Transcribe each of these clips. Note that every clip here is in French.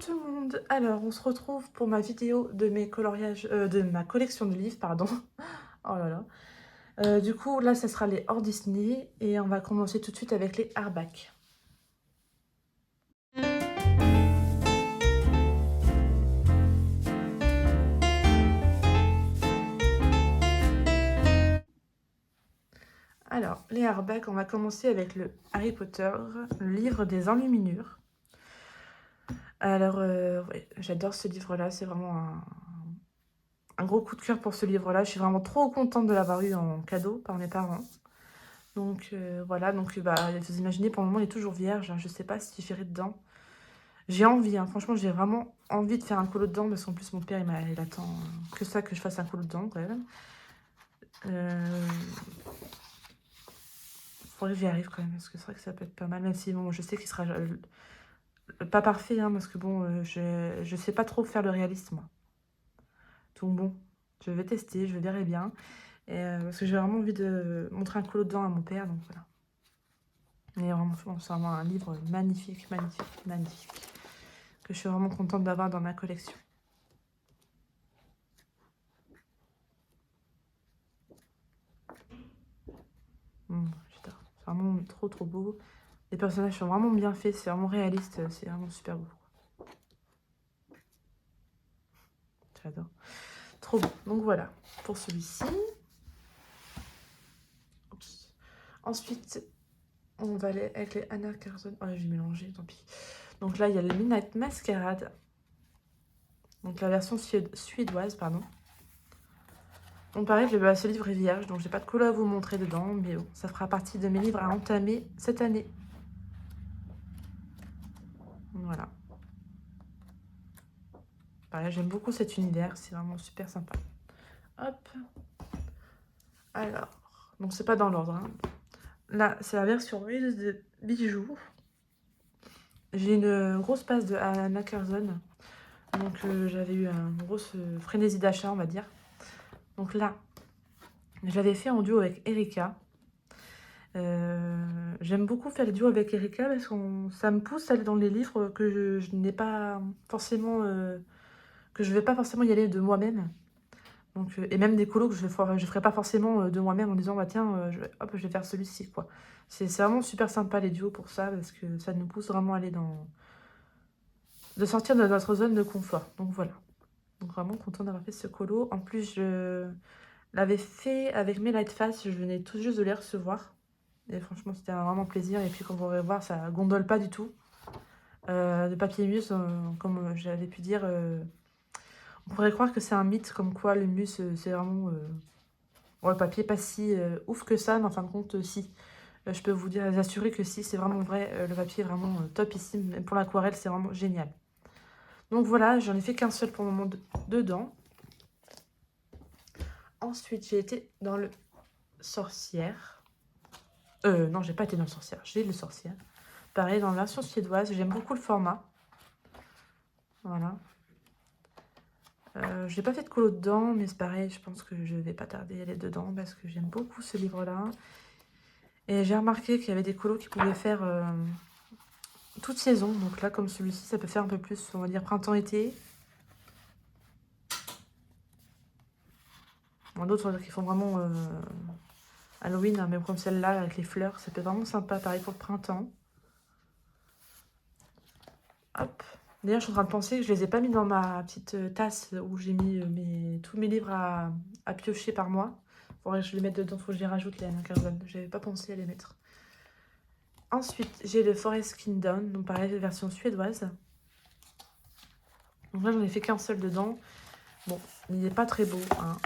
tout le monde. Alors, on se retrouve pour ma vidéo de mes coloriages, de ma collection de livres, pardon. Oh là là. Du coup, là, ça sera les hors Disney et on va commencer tout de suite avec les hardback. Alors, les hardback, on va commencer avec le Harry Potter, le livre des enluminures. Alors, ouais, j'adore ce livre-là, c'est vraiment un gros coup de cœur pour ce livre-là. Je suis vraiment trop contente de l'avoir eu en cadeau par mes parents. Donc voilà, donc bah, vous imaginez, pour le moment, il est toujours vierge, hein. Je sais pas si j'irai dedans. J'ai envie, hein, franchement, j'ai vraiment envie de faire un colo dedans, parce qu'en plus, mon père, il attend que ça, que je fasse un colo dedans, quand même. Faudrait que j'y arrive, quand même, parce que c'est vrai que ça peut être pas mal, même si, bon, je sais qu'il sera pas parfait, hein, parce que, bon, je sais pas trop faire le réaliste, moi. Donc, bon, je vais tester, je verrai bien, parce que j'ai vraiment envie de montrer un colo dedans à mon père, donc voilà. Mais vraiment, c'est vraiment un livre magnifique, magnifique, magnifique, que je suis vraiment contente d'avoir dans ma collection. J'adore. C'est vraiment trop trop beau. Les personnages sont vraiment bien faits, c'est vraiment réaliste, c'est vraiment super beau. J'adore. Trop beau. Donc voilà, pour celui-ci. Ensuite, on va aller avec les Anna Carson. Oh, j'ai mélangé, tant pis. Donc là, il y a le Midnight Masquerade. Donc la version suédoise, pardon. On paraît que ce livre est vierge, donc j'ai pas de colo à vous montrer dedans, mais bon, ça fera partie de mes livres à entamer cette année. Voilà. Pareil, j'aime beaucoup cet univers, c'est vraiment super sympa. Hop. Alors, donc c'est pas dans l'ordre, hein. Là, c'est la version muse de bijoux. J'ai une grosse passe de Anna Curzon. Donc j'avais eu une grosse frénésie d'achat, on va dire. Donc là, je l'avais fait en duo avec Erika. J'aime beaucoup faire le duo avec Erika parce que ça me pousse à aller dans les livres que je n'ai pas forcément... que je vais pas forcément y aller de moi-même. Donc, et même des colos que je ferai pas forcément de moi-même en disant, bah tiens, hop, je vais faire celui-ci, quoi. C'est vraiment super sympa les duos pour ça, parce que ça nous pousse vraiment à aller dans... de sortir de notre zone de confort. Donc voilà. Donc vraiment content d'avoir fait ce colo. En plus, je l'avais fait avec mes Lightfast, je venais tout juste de les recevoir. Et franchement, c'était un vraiment plaisir. Et puis, comme vous pourrez voir, ça gondole pas du tout. De papier mousse, comme j'avais pu dire... on pourrait croire que c'est un mythe, comme quoi le mousse, c'est vraiment... bon, le papier pas si ouf que ça, mais en fin de compte, si. Je peux vous dire, assurer que si, c'est vraiment vrai. Le papier est vraiment topissime. Même pour l'aquarelle, c'est vraiment génial. Donc voilà, j'en ai fait qu'un seul pour le moment dedans. Ensuite, j'ai été dans le sorcière. Non, j'ai pas été dans le sorcière. J'ai le sorcière. Pareil, dans la version suédoise. J'aime beaucoup le format. Voilà. Je n'ai pas fait de colo dedans, mais c'est pareil, je pense que je vais pas tarder à aller dedans parce que j'aime beaucoup ce livre-là. Et j'ai remarqué qu'il y avait des colos qui pouvaient faire toute saison. Donc là, comme celui-ci, ça peut faire un peu plus, on va dire, printemps-été. D'autres qui font vraiment Halloween, hein, même comme celle-là, avec les fleurs. Ça peut être vraiment sympa, pareil pour le printemps. Hop. D'ailleurs, je suis en train de penser que je les ai pas mis dans ma petite tasse où j'ai mis tous mes livres à piocher par mois. Faudrait que je les mette dedans, faut que je les rajoute, les Anna Curzon. J'avais pas pensé à les mettre. Ensuite, j'ai le Forest Kingdom, donc pareil, version suédoise. Donc là, j'en ai fait qu'un seul dedans. Bon, il n'est pas très beau, hein.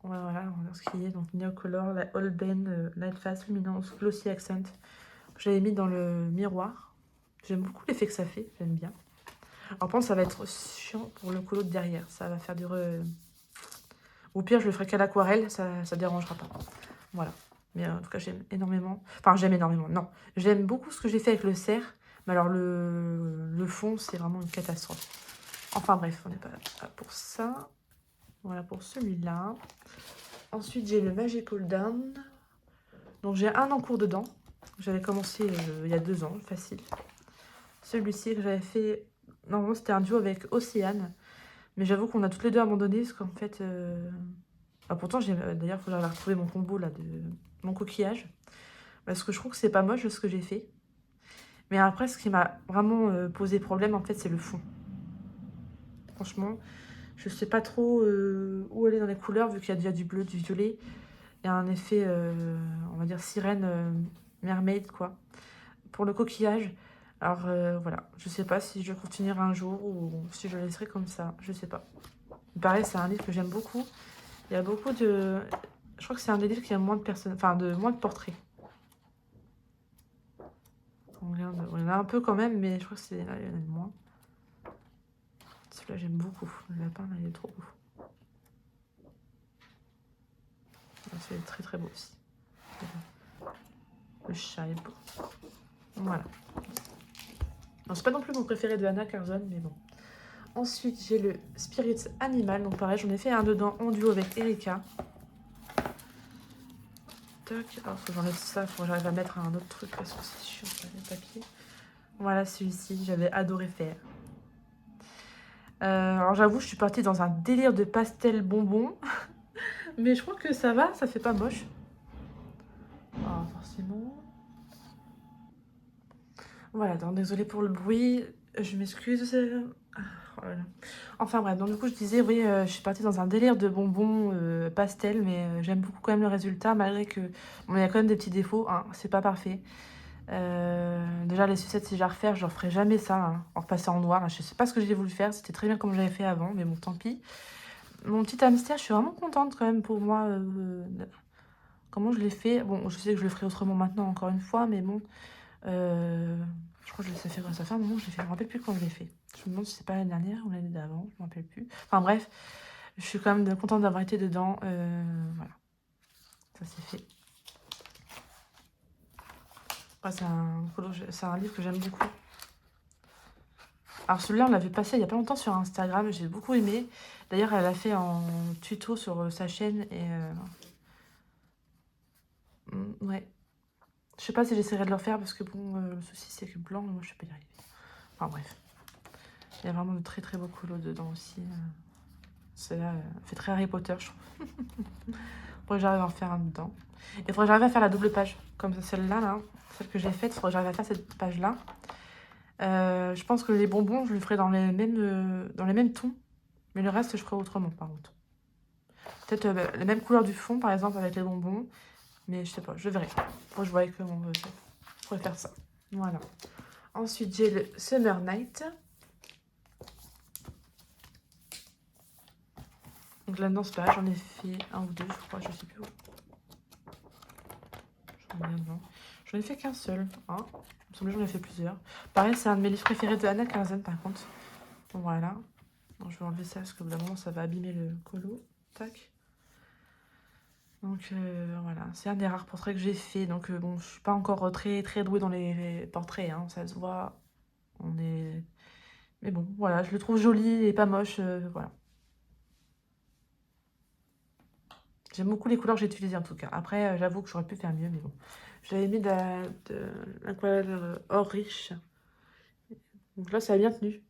Voilà, on va voir ce qu'il y a. Donc, Neocolor, la Holbein, Lightfast, Luminance, Glossy Accent. J'avais mis dans le miroir. J'aime beaucoup l'effet que ça fait, j'aime bien. Alors, par contre, ça va être chiant pour le colo de derrière. Ça va faire du... Au pire, je le ferai qu'à l'aquarelle, ça dérangera pas. Voilà. Mais en tout cas, j'aime énormément. Enfin, j'aime énormément, non. J'aime beaucoup ce que j'ai fait avec le cerf. Mais alors, le fond, c'est vraiment une catastrophe. Enfin, bref, on n'est pas là pour ça. Voilà pour celui-là. Ensuite, j'ai le Magical Down. Donc, j'ai un en cours dedans. J'avais commencé il y a 2 ans, facile. Celui-ci que j'avais fait Normalement, c'était un duo avec Océane. Mais j'avoue qu'on a toutes les deux abandonné parce qu'en fait... bah, pourtant, d'ailleurs, il faut que j'arrive à retrouver mon combo là, de mon coquillage. Parce que je trouve que c'est pas moche ce que j'ai fait. Mais après, ce qui m'a vraiment posé problème, en fait, c'est le fond. Franchement, je sais pas trop où aller dans les couleurs, vu qu'il y a déjà du bleu, du violet. Il y a un effet, on va dire, sirène, mermaid, quoi. Pour le coquillage. Alors, voilà. Je sais pas si je continuerai un jour ou si je le laisserai comme ça. Je sais pas. Pareil, c'est un livre que j'aime beaucoup. Il y a beaucoup de... Je crois que c'est un des livres qui a moins de personnes... Enfin, moins de portraits. On en a un peu quand même, mais je crois que il y en a moins. Celui-là, j'aime beaucoup. Le lapin, là, il est trop beau. Celui-là est très très beau aussi. Le chat est beau. Voilà. C'est pas non plus mon préféré de Anna Curzon, mais bon. Ensuite, j'ai le Spirit Animal. Donc pareil, j'en ai fait un dedans en duo avec Erika. Tac. Alors, faut que j'enlève ça. Faut que j'arrive à mettre un autre truc parce que c'est chiant, le papier. Voilà, celui-ci, j'avais adoré faire. Alors j'avoue, je suis partie dans un délire de pastel bonbon. Mais je crois que ça va, ça fait pas moche. Ah, forcément. Voilà, donc désolée pour le bruit. Je m'excuse. Oh là là. Enfin bref, donc du coup je disais, oui, je suis partie dans un délire de bonbons pastel, mais j'aime beaucoup quand même le résultat, malgré que bon, il y a quand même des petits défauts, hein, c'est pas parfait. Déjà les sucettes, si j'ai à refaire, je ne referai jamais ça, hein, en repasser en noir. Je sais pas ce que j'ai voulu faire, c'était très bien comme j'avais fait avant, mais bon, tant pis. Mon petit hamster, je suis vraiment contente quand même pour moi. Comment je l'ai fait. Bon, je sais que je le ferai autrement maintenant, encore une fois, mais bon. Je crois que ça fait un moment que je l'ai fait. Je me rappelle plus quand je l'ai fait. Je me demande si c'est pas l'année dernière ou l'année d'avant, je me rappelle plus. Enfin bref, je suis quand même contente d'avoir été dedans. Voilà, ça c'est fait. Ouais, c'est un livre que j'aime beaucoup. Alors celui-là, on l'avait passé il y a pas longtemps sur Instagram, j'ai beaucoup aimé. D'ailleurs, elle a fait un tuto sur sa chaîne et... ouais. Je sais pas si j'essaierai de le refaire parce que bon, le souci c'est que blanc, moi je sais pas y arriver. Enfin bref. Il y a vraiment de très très beaux colos dedans aussi. Celle-là fait très Harry Potter, je trouve. Faudrait que j'arrive à en faire un dedans. Et il faudrait que j'arrive à faire la double page. Comme celle-là, là. Celle que j'ai faite, il faudrait que j'arrive à faire cette page-là. Je pense que les bonbons, je le ferai dans les mêmes tons. Mais le reste, je ferai autrement, par contre. Peut-être la même couleur du fond, par exemple, avec les bonbons. Mais je sais pas, je verrai. Moi, je voyais comment je pourrais faire ça. Voilà. Ensuite, j'ai le Summer Night. Donc là-dedans, c'est pareil, j'en ai fait un ou deux, je crois, je sais plus où. J'en ai fait qu'un seul. Hein. Il me semble que j'en ai fait plusieurs. Pareil, c'est un de mes livres préférés de Anna Curzon, par contre. Bon, voilà. Bon, je vais enlever ça parce que moment ça va abîmer le colo. Tac. Donc voilà, c'est un des rares portraits que j'ai fait. Donc bon, je suis pas encore très très douée dans les portraits, hein, ça se voit. On est... Mais bon, voilà, je le trouve joli et pas moche, voilà. J'aime beaucoup les couleurs que j'ai utilisées en tout cas. Après, j'avoue que j'aurais pu faire mieux, mais bon. J'avais mis de l'aquarelle or riche. Donc là, ça a bien tenu.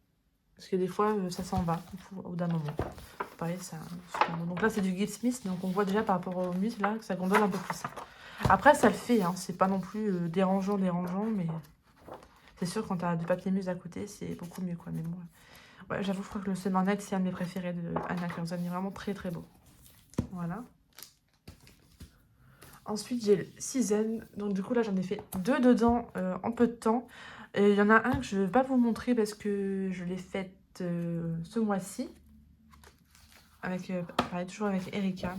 Parce que des fois, ça s'en va au bout d'un moment. Pareil, ça... Donc là, c'est du Gift Smith. Donc on voit déjà par rapport au muscle là que ça gondole un peu plus. Après, ça le fait. Hein, c'est pas non plus dérangeant, mais c'est sûr quand t'as du papier muse à côté, c'est beaucoup mieux quoi. Mais bon, ouais, j'avoue, je crois que le Summer Night, c'est un de mes préférés de Anna Curzon. Il est vraiment très très beau. Voilà. Ensuite, j'ai le Season. Donc du coup, là, j'en ai fait deux dedans en peu de temps. Il y en a un que je ne vais pas vous montrer parce que je l'ai fait ce mois-ci. Avec, pareil, toujours avec Erika.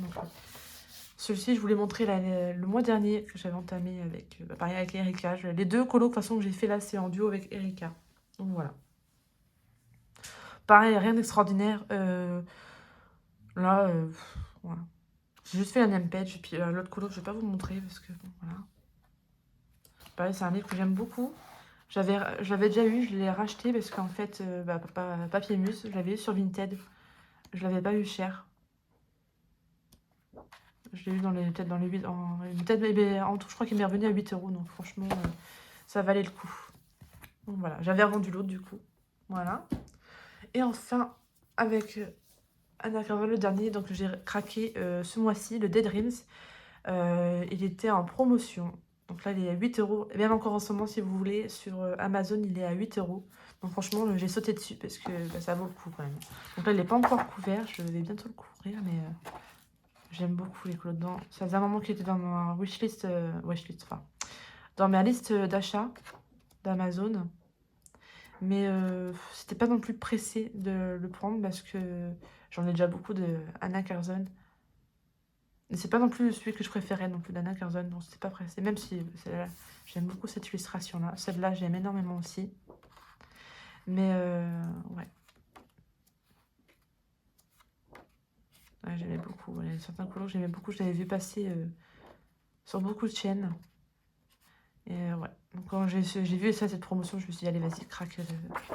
Celui-ci, je voulais montrer le mois dernier que j'avais entamé avec, pareil, avec Erika. Les deux colos, de toute façon, que j'ai fait là, c'est en duo avec Erika. Donc voilà. Pareil, rien d'extraordinaire. Là, voilà. J'ai juste fait la name page. Et puis l'autre colo, je ne vais pas vous montrer parce que, bon, voilà. Pareil, c'est un livre que j'aime beaucoup. Je l'avais déjà eu, je l'ai racheté parce qu'en fait, Papier Muse, je l'avais eu sur Vinted. Je l'avais pas eu cher. Je l'ai eu peut-être dans les 8... Peut-être en tout, je crois qu'il m'est revenu à 8 €. Donc franchement, ça valait le coup. Donc voilà, j'avais revendu l'autre du coup. Voilà. Et enfin, avec Anna Carver, le dernier, donc j'ai craqué ce mois-ci, le Daydreams. Il était en promotion. Donc là, il est à 8 euros. Et même encore en ce moment, si vous voulez, sur Amazon, il est à 8 euros. Donc franchement, j'ai sauté dessus parce que bah, ça vaut le coup quand même. Donc là, il n'est pas encore couvert. Je vais bientôt le couvrir, mais j'aime beaucoup les colos dedans. Ça faisait un moment qu'il était dans ma wishlist, enfin, dans ma liste d'achat d'Amazon. Mais c'était pas non plus pressé de le prendre parce que j'en ai déjà beaucoup de Anna Curzon. Mais c'est pas non plus celui que je préférais non plus d'Anna Curzon, donc c'était pas pressé. Même si j'aime beaucoup cette illustration-là. Celle-là, j'aime énormément aussi. Mais ouais. Ouais, j'aimais beaucoup. Il y a certains couleurs que j'aimais beaucoup. Je l'avais vu passer sur beaucoup de chaînes. Et ouais. Donc quand j'ai vu ça, cette promotion, je me suis dit, allez, vas-y, craque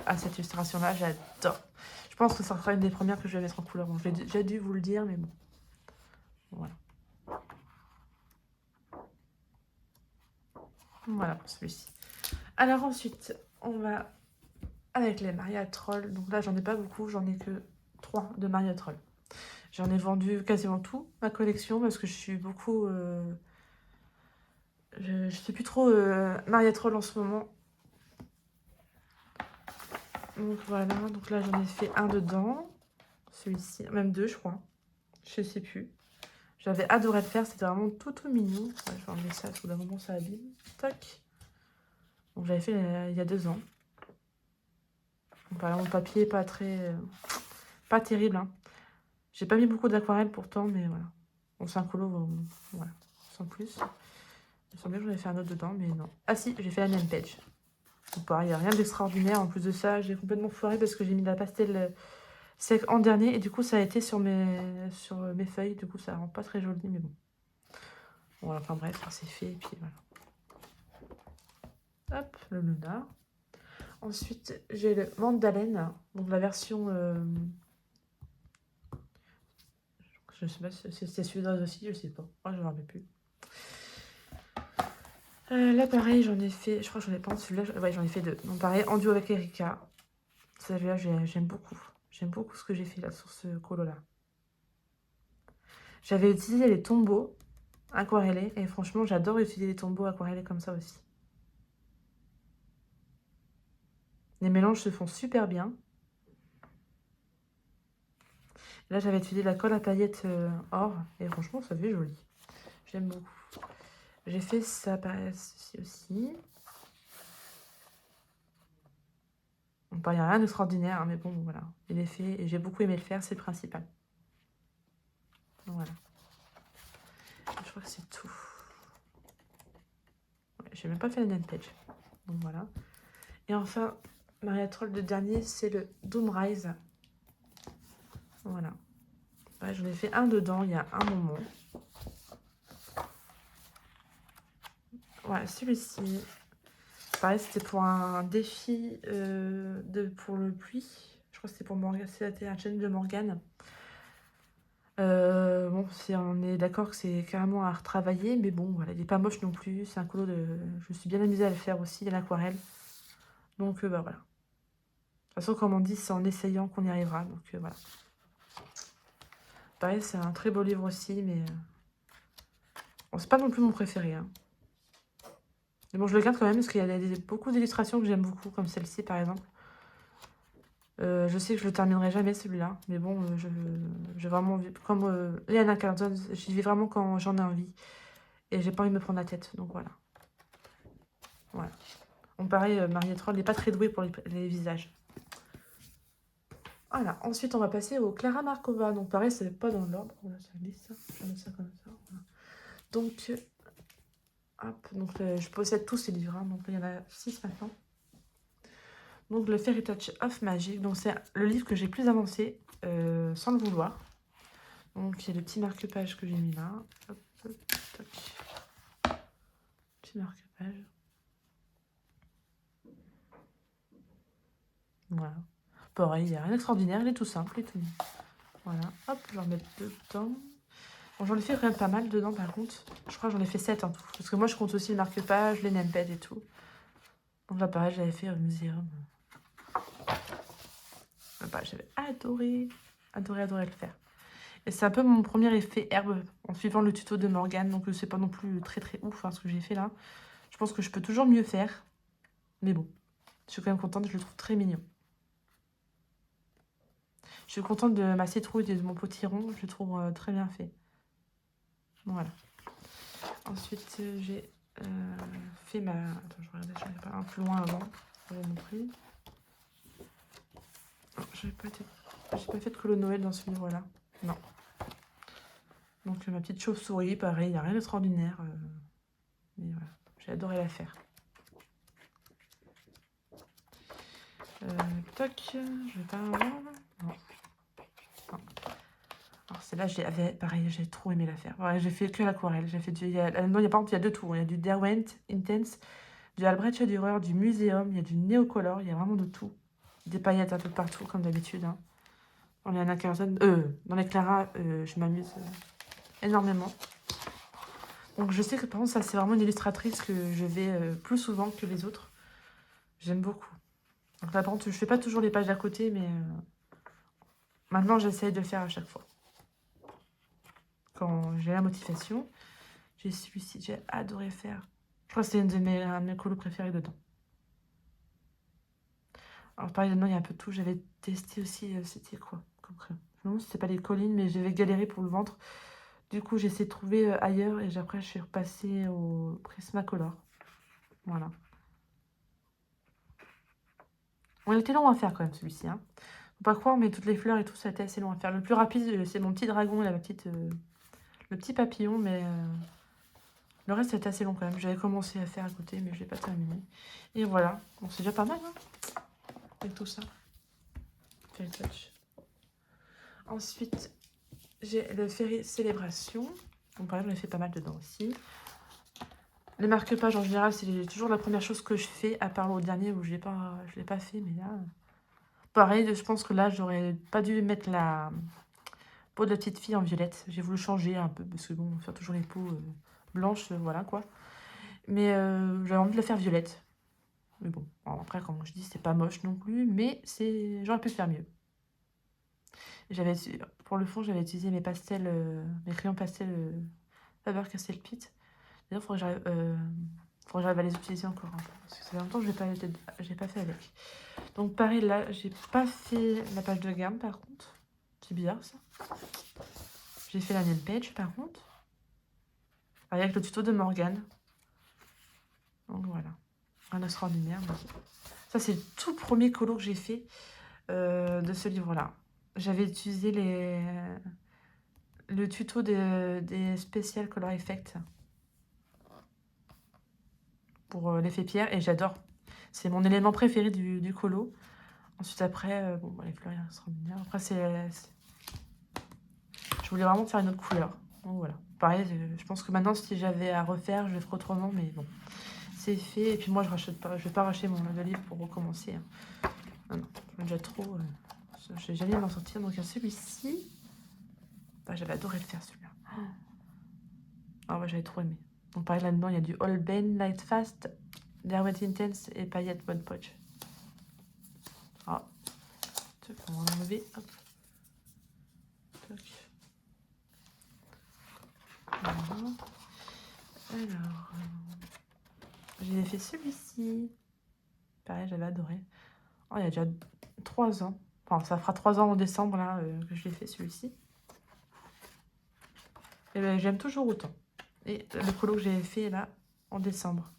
à cette illustration-là. J'adore. Je pense que ça sera une des premières que je vais mettre en couleur. Bon, j'ai déjà dû vous le dire, mais bon. Voilà. Voilà pour celui-ci. Alors ensuite, on va avec les Maria Troll. Donc là, j'en ai pas beaucoup. J'en ai que 3 de Maria Troll. J'en ai vendu quasiment tout, ma collection, parce que je suis beaucoup... je sais plus trop Maria Troll en ce moment. Donc voilà, donc là j'en ai fait un dedans. Celui-ci, même deux je crois. Je sais plus. J'avais adoré le faire, c'était vraiment tout mignon. Ouais, je vais enlever ça, parce que d'un moment ça abîme. Tac. Donc j'avais fait il y a 2 ans. Donc voilà, mon papier pas très... pas terrible, hein. J'ai pas mis beaucoup d'aquarelle pourtant, mais voilà. Bon, c'est un colo, voilà, sans plus. Il me semblait que j'en avais fait un autre dedans, mais non. Ah si, j'ai fait la même page. Donc pareil, il n'y a rien d'extraordinaire. En plus de ça, j'ai complètement foiré parce que j'ai mis de la pastel sec en dernier. Et du coup, ça a été sur mes feuilles. Du coup, ça rend pas très joli, mais bon. Voilà, enfin bref, c'est fait. Et puis voilà. Hop, le Luna. Ensuite, j'ai le Mandalène. Donc la version... je sais pas si c'était celui-là aussi, je sais pas. Oh, je ne me rappelle plus. Là, pareil, j'en ai fait... Je crois que j'en ai pas un. Celui-là, ouais, j'en ai fait 2. Donc pareil, en duo avec Erika. Celui-là, j'aime beaucoup. J'aime beaucoup ce que j'ai fait là sur ce colo-là. J'avais utilisé les tombeaux aquarellés et franchement, j'adore utiliser les tombeaux aquarellés comme ça aussi. Les mélanges se font super bien. Là, j'avais utilisé la colle à paillettes or et franchement, ça fait joli. J'aime beaucoup. J'ai fait ça pareil ceci aussi. Bon, il n'y a rien d'extraordinaire, hein, mais bon, voilà. Il est fait et j'ai beaucoup aimé le faire, c'est le principal. Donc, voilà. Je crois que c'est tout. Ouais, j'ai même pas fait la name page. Donc voilà. Et enfin, Maria Troll, le dernier, c'est le Doom Rise. Voilà. Ouais, j'en ai fait un dedans il y a un moment. Voilà, celui-ci. Pareil, c'était pour un défi pour le pluie. Je crois que c'était pour Morgane. C'était un challenge de Morgane. Bon, on est d'accord que c'est carrément à retravailler, mais bon, voilà, il n'est pas moche non plus. C'est un colo de... Je me suis bien amusée à le faire aussi, à l'aquarelle. Donc, bah voilà. De toute façon, comme on dit, c'est en essayant qu'on y arrivera. Donc, voilà. Pareil, c'est un très beau livre aussi, mais... Bon, c'est pas non plus mon préféré, hein. Mais bon, je le garde quand même, parce qu'il y a beaucoup d'illustrations que j'aime beaucoup, comme celle-ci, par exemple. Je sais que je le terminerai jamais, celui-là. Mais bon, j'ai vraiment... Comme Anna Curzon, j'y vais vraiment quand j'en ai envie. Et j'ai pas envie de me prendre la tête, donc voilà. Voilà. On pareil, Maria Troll n'est pas très douée pour les visages. Voilà. Ensuite, on va passer au Clara Markova. Donc pareil, c'est pas dans l'ordre. Voilà, ça glisse, ça. Je mets ça comme ça. Voilà. Donc, hop. Donc, je possède tous ces livres. Hein. Donc, il y en a 6 maintenant. Donc, le Fairy Touch of Magic. Donc, c'est le livre que j'ai plus avancé sans le vouloir. Donc, il y a le petit marque-page que j'ai mis là. Hop, tac. Petit marque-page. Voilà. Pareil, il n'y a rien d'extraordinaire, il est tout simple et tout. Voilà, hop, je vais en mettre dedans. Bon, j'en ai fait quand même pas mal dedans par contre. Je crois que j'en ai fait 7 en tout. Parce que moi, je compte aussi le marque-page, les namepads et tout. Donc là, pareil, j'avais fait au muséum. Bah, j'avais adoré le faire. Et c'est un peu mon premier effet herbe en suivant le tuto de Morgane. Donc, c'est pas non plus très très ouf hein, ce que j'ai fait là. Je pense que je peux toujours mieux faire. Mais bon, je suis quand même contente, je le trouve très mignon. Je suis contente de ma citrouille et de mon potiron, je le trouve très bien fait. Voilà. Ensuite, j'ai fait ma... Attends, je regardais, je n'avais pas un plus loin avant. Je vais vous montrer. J'ai pas fait de colo Noël dans ce livre-là. Non. Donc, ma petite chauve-souris, pareil, il n'y a rien d'extraordinaire. Mais voilà, j'ai adoré la faire. Toc, je vais pas avoir. Non. Alors celle-là, pareil, j'ai trop aimé la faire. Ouais, j'ai fait que l'aquarelle. J'ai fait du... non, par contre, il y a deux tours. Il y a du Derwent Intense, du Albrecht Dürer, du Muséum, il y a du Néocolor, il y a vraiment de tout. Des paillettes un peu partout, comme d'habitude. Hein. Dans les Anna Carson, dans les Clara, je m'amuse énormément. Donc je sais que par contre, ça c'est vraiment une illustratrice que je vais plus souvent que les autres. J'aime beaucoup. Donc là, par contre, je fais pas toujours les pages d'à côté, mais maintenant j'essaye de le faire à chaque fois. Quand j'ai la motivation. J'ai celui-ci, j'ai adoré faire. Je crois que c'est un de mes colos préférés dedans. Alors pareil, dedans, il y a un peu de tout. J'avais testé aussi, c'était quoi comme crayon? Je me demande si c'était pas les collines, mais j'avais galéré pour le ventre. Du coup, j'ai essayé de trouver ailleurs et après, je suis repassée au Prismacolor. Voilà. On était long à faire quand même, celui-ci. Hein. Faut pas croire, mais toutes les fleurs et tout, ça a été assez long à faire. Le plus rapide, c'est mon petit dragon et le petit papillon, mais le reste, c'était assez long quand même. J'avais commencé à faire à côté, mais je l'ai pas terminé. Et voilà. Bon, c'est déjà pas mal, hein, avec tout ça. Fairy Touch. Ensuite, j'ai le Fairy Célébration. Donc, par exemple, j'ai fait pas mal dedans aussi. Les marque-pages, en général, c'est toujours la première chose que je fais, à part le dernier où je l'ai pas fait, mais là... Pareil, je pense que là, j'aurais pas dû mettre la peau de la petite fille en violette. J'ai voulu changer un peu, parce que bon, faire toujours les peaux blanches, voilà quoi. Mais j'avais envie de la faire violette. Mais bon, alors après, comme je dis, c'est pas moche non plus, mais j'aurais pu faire mieux. Pour le fond, j'avais utilisé mes pastels, mes crayons pastels Faber-Castell Pitt. D'ailleurs, il faudrait que j'arrive à les utiliser encore un peu, parce que ça fait longtemps que j'ai pas fait avec. Donc pareil, là, j'ai pas fait la page de gamme, par contre. C'est bizarre, ça. J'ai fait la nail page, par contre. Avec le tuto de Morgane. Donc voilà. Un extraordinaire. Ça, c'est le tout premier colo que j'ai fait de ce livre-là. J'avais utilisé le tuto des Special Color Effects pour l'effet pierre et j'adore. C'est mon élément préféré du colo. Ensuite, après, bon, les fleurs, elles seront bien. Après, je voulais vraiment faire une autre couleur. Donc voilà. Pareil, je pense que maintenant, si j'avais à refaire, je le ferais autrement, mais bon. C'est fait. Et puis moi, je vais pas racheter mon livre pour recommencer. Hein. Non, non, j'en ai déjà trop. J'ai jamais m'en sortir. Donc, il y a celui-ci. Bah, j'avais adoré le faire, celui-là. Ah ouais, j'avais trop aimé. Donc, pareil, là-dedans, il y a du All Ben, Light Fast, Derwent Intense et Paillette One Punch. Ah. On va l'enlever. Hop. Toc. Voilà. Alors, j'ai fait celui-ci. Pareil, j'avais adoré. Oh, il y a déjà 3 ans. Enfin, ça fera 3 ans en décembre, là, que je l'ai fait, celui-ci. Et ben, j'aime toujours autant. Et le colo que j'ai fait, là, en décembre.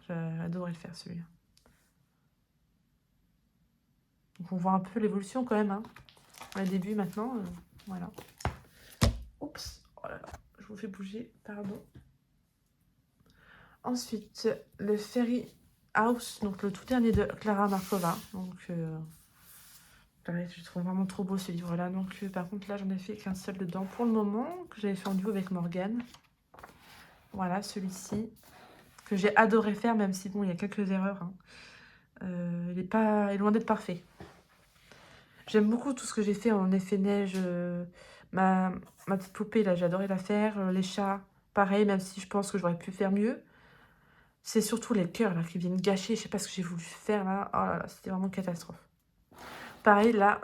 J'ai adoré le faire, celui-là. Donc, on voit un peu l'évolution, quand même, hein. Le début, maintenant, voilà. Oups. Oh là là, je vous fais bouger, pardon. Ensuite, le Fairy House, donc le tout dernier de Clara Markova. Donc, pareil, je trouve vraiment trop beau ce livre-là. Donc, par contre, là, j'en ai fait qu'un seul dedans pour le moment, que j'avais fait en duo avec Morgane. Voilà, celui-ci, que j'ai adoré faire, même si, bon, il y a quelques erreurs. Hein. Il est loin d'être parfait. J'aime beaucoup tout ce que j'ai fait en effet neige. Ma petite poupée, là, j'ai adoré la faire. Les chats, pareil, même si je pense que j'aurais pu faire mieux. C'est surtout les cœurs là qui viennent gâcher. Je sais pas ce que j'ai voulu faire là. Oh là là, c'était vraiment une catastrophe. pareil, là,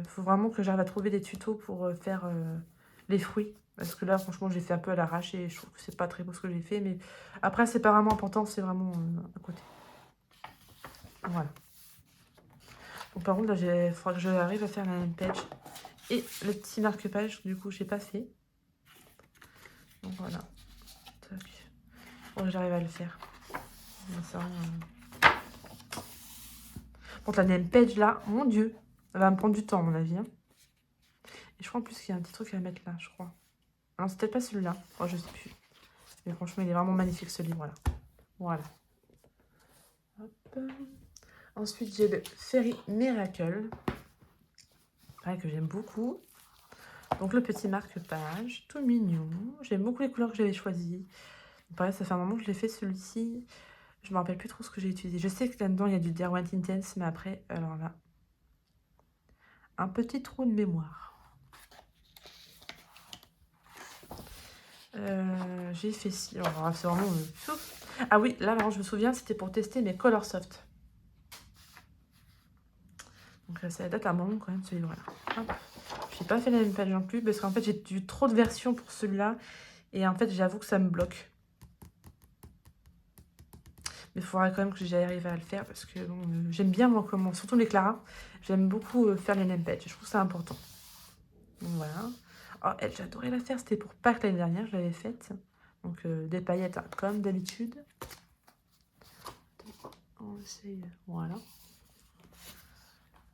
faut vraiment que j'arrive à trouver des tutos pour faire les fruits. Parce que là, franchement, j'ai fait un peu à l'arrache et je trouve que c'est pas très beau ce que j'ai fait. Mais après, c'est pas vraiment important, c'est vraiment à côté. Voilà. Donc, par contre, là, il faudra que j'arrive à faire la même page. Et le petit marque-page, du coup, j'ai pas fait. Donc, voilà. Tac. Bon, j'arrive à le faire. Ça, Bon, la name page là, mon dieu, elle va me prendre du temps à mon avis. Hein. Et je crois en plus qu'il y a un petit truc à mettre là, je crois. Non, c'est peut-être pas celui-là. Oh, je sais plus. Mais franchement, il est vraiment magnifique ce livre là. Voilà. Hop. Ensuite, j'ai le Fairy Miracle. Pareil que j'aime beaucoup. Donc le petit marque-page, tout mignon. J'aime beaucoup les couleurs que j'avais choisies. Pareil, ça fait un moment que je l'ai fait celui-ci. Je me rappelle plus trop ce que j'ai utilisé. Je sais que là-dedans, il y a du Derwent Intense, mais après, alors là, un petit trou de mémoire. J'ai fait ci. Alors, c'est vraiment... Ah oui, là, alors, je me souviens, c'était pour tester mes Color Soft. Donc ça date à un moment quand même, ce livre-là. J'ai pas fait la même page non plus, parce qu'en fait, j'ai eu trop de versions pour celui-là. Et en fait, j'avoue que ça me bloque. Mais il faudra quand même que j'arrive à le faire, parce que bon, j'aime bien, moi, comment, surtout les Clara, j'aime beaucoup faire les name pages. Je trouve ça important. Donc voilà. Oh, elle, j'adorais la faire, c'était pour Pâques l'année dernière, je l'avais faite. Donc des paillettes, hein, comme d'habitude. On essaye, voilà.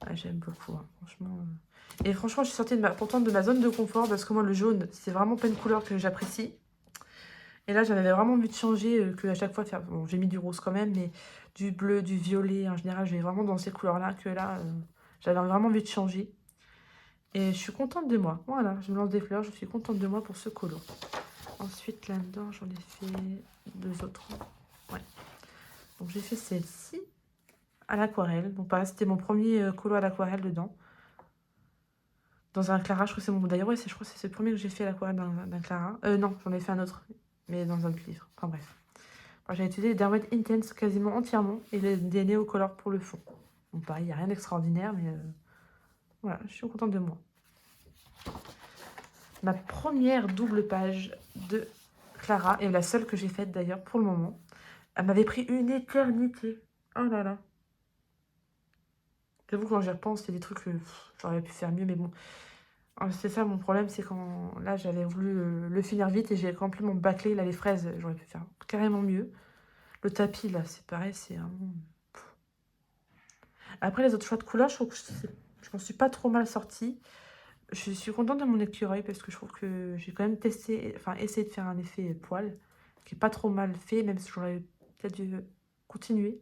Ah, j'aime beaucoup, hein, franchement. Et franchement, je suis sortie pourtant de ma zone de confort, parce que moi, le jaune, c'est vraiment pas une couleur que j'apprécie. Et là, j'avais vraiment envie de changer, que à chaque fois faire... Bon, j'ai mis du rose quand même, mais du bleu, du violet, en général, je vais vraiment dans ces couleurs-là, que là, j'avais vraiment envie de changer. Et je suis contente de moi. Voilà, je me lance des fleurs, je suis contente de moi pour ce colo. Ensuite, là-dedans, j'en ai fait deux autres. Ouais. Donc, j'ai fait celle-ci à l'aquarelle. Donc, pareil, c'était mon premier colo à l'aquarelle dedans. Dans un Clara, je crois que c'est mon... D'ailleurs, ouais, je crois que c'est le premier que j'ai fait à l'aquarelle d'un Clara. Non, j'en ai fait un autre, mais dans un autre livre. Enfin, bref. J'ai utilisé les Derwent Intense quasiment entièrement et des néocolores pour le fond. Donc, pareil, il n'y a rien d'extraordinaire, mais voilà, je suis contente de moi. Ma première double page de Clara, et la seule que j'ai faite d'ailleurs pour le moment. Elle m'avait pris une éternité. Oh là là. J'avoue, quand j'y repense, c'est des trucs que j'aurais pu faire mieux, mais bon. C'est ça mon problème, c'est quand là j'avais voulu le finir vite et j'ai complètement bâclé. Là, les fraises, j'aurais pu faire carrément mieux. Le tapis, là, c'est pareil, c'est vraiment... Après, les autres choix de couleurs, je trouve que je m'en suis pas trop mal sortie. Je suis contente de mon écureuil parce que je trouve que j'ai quand même testé, enfin essayé de faire un effet poil qui est pas trop mal fait, même si j'aurais peut-être dû continuer.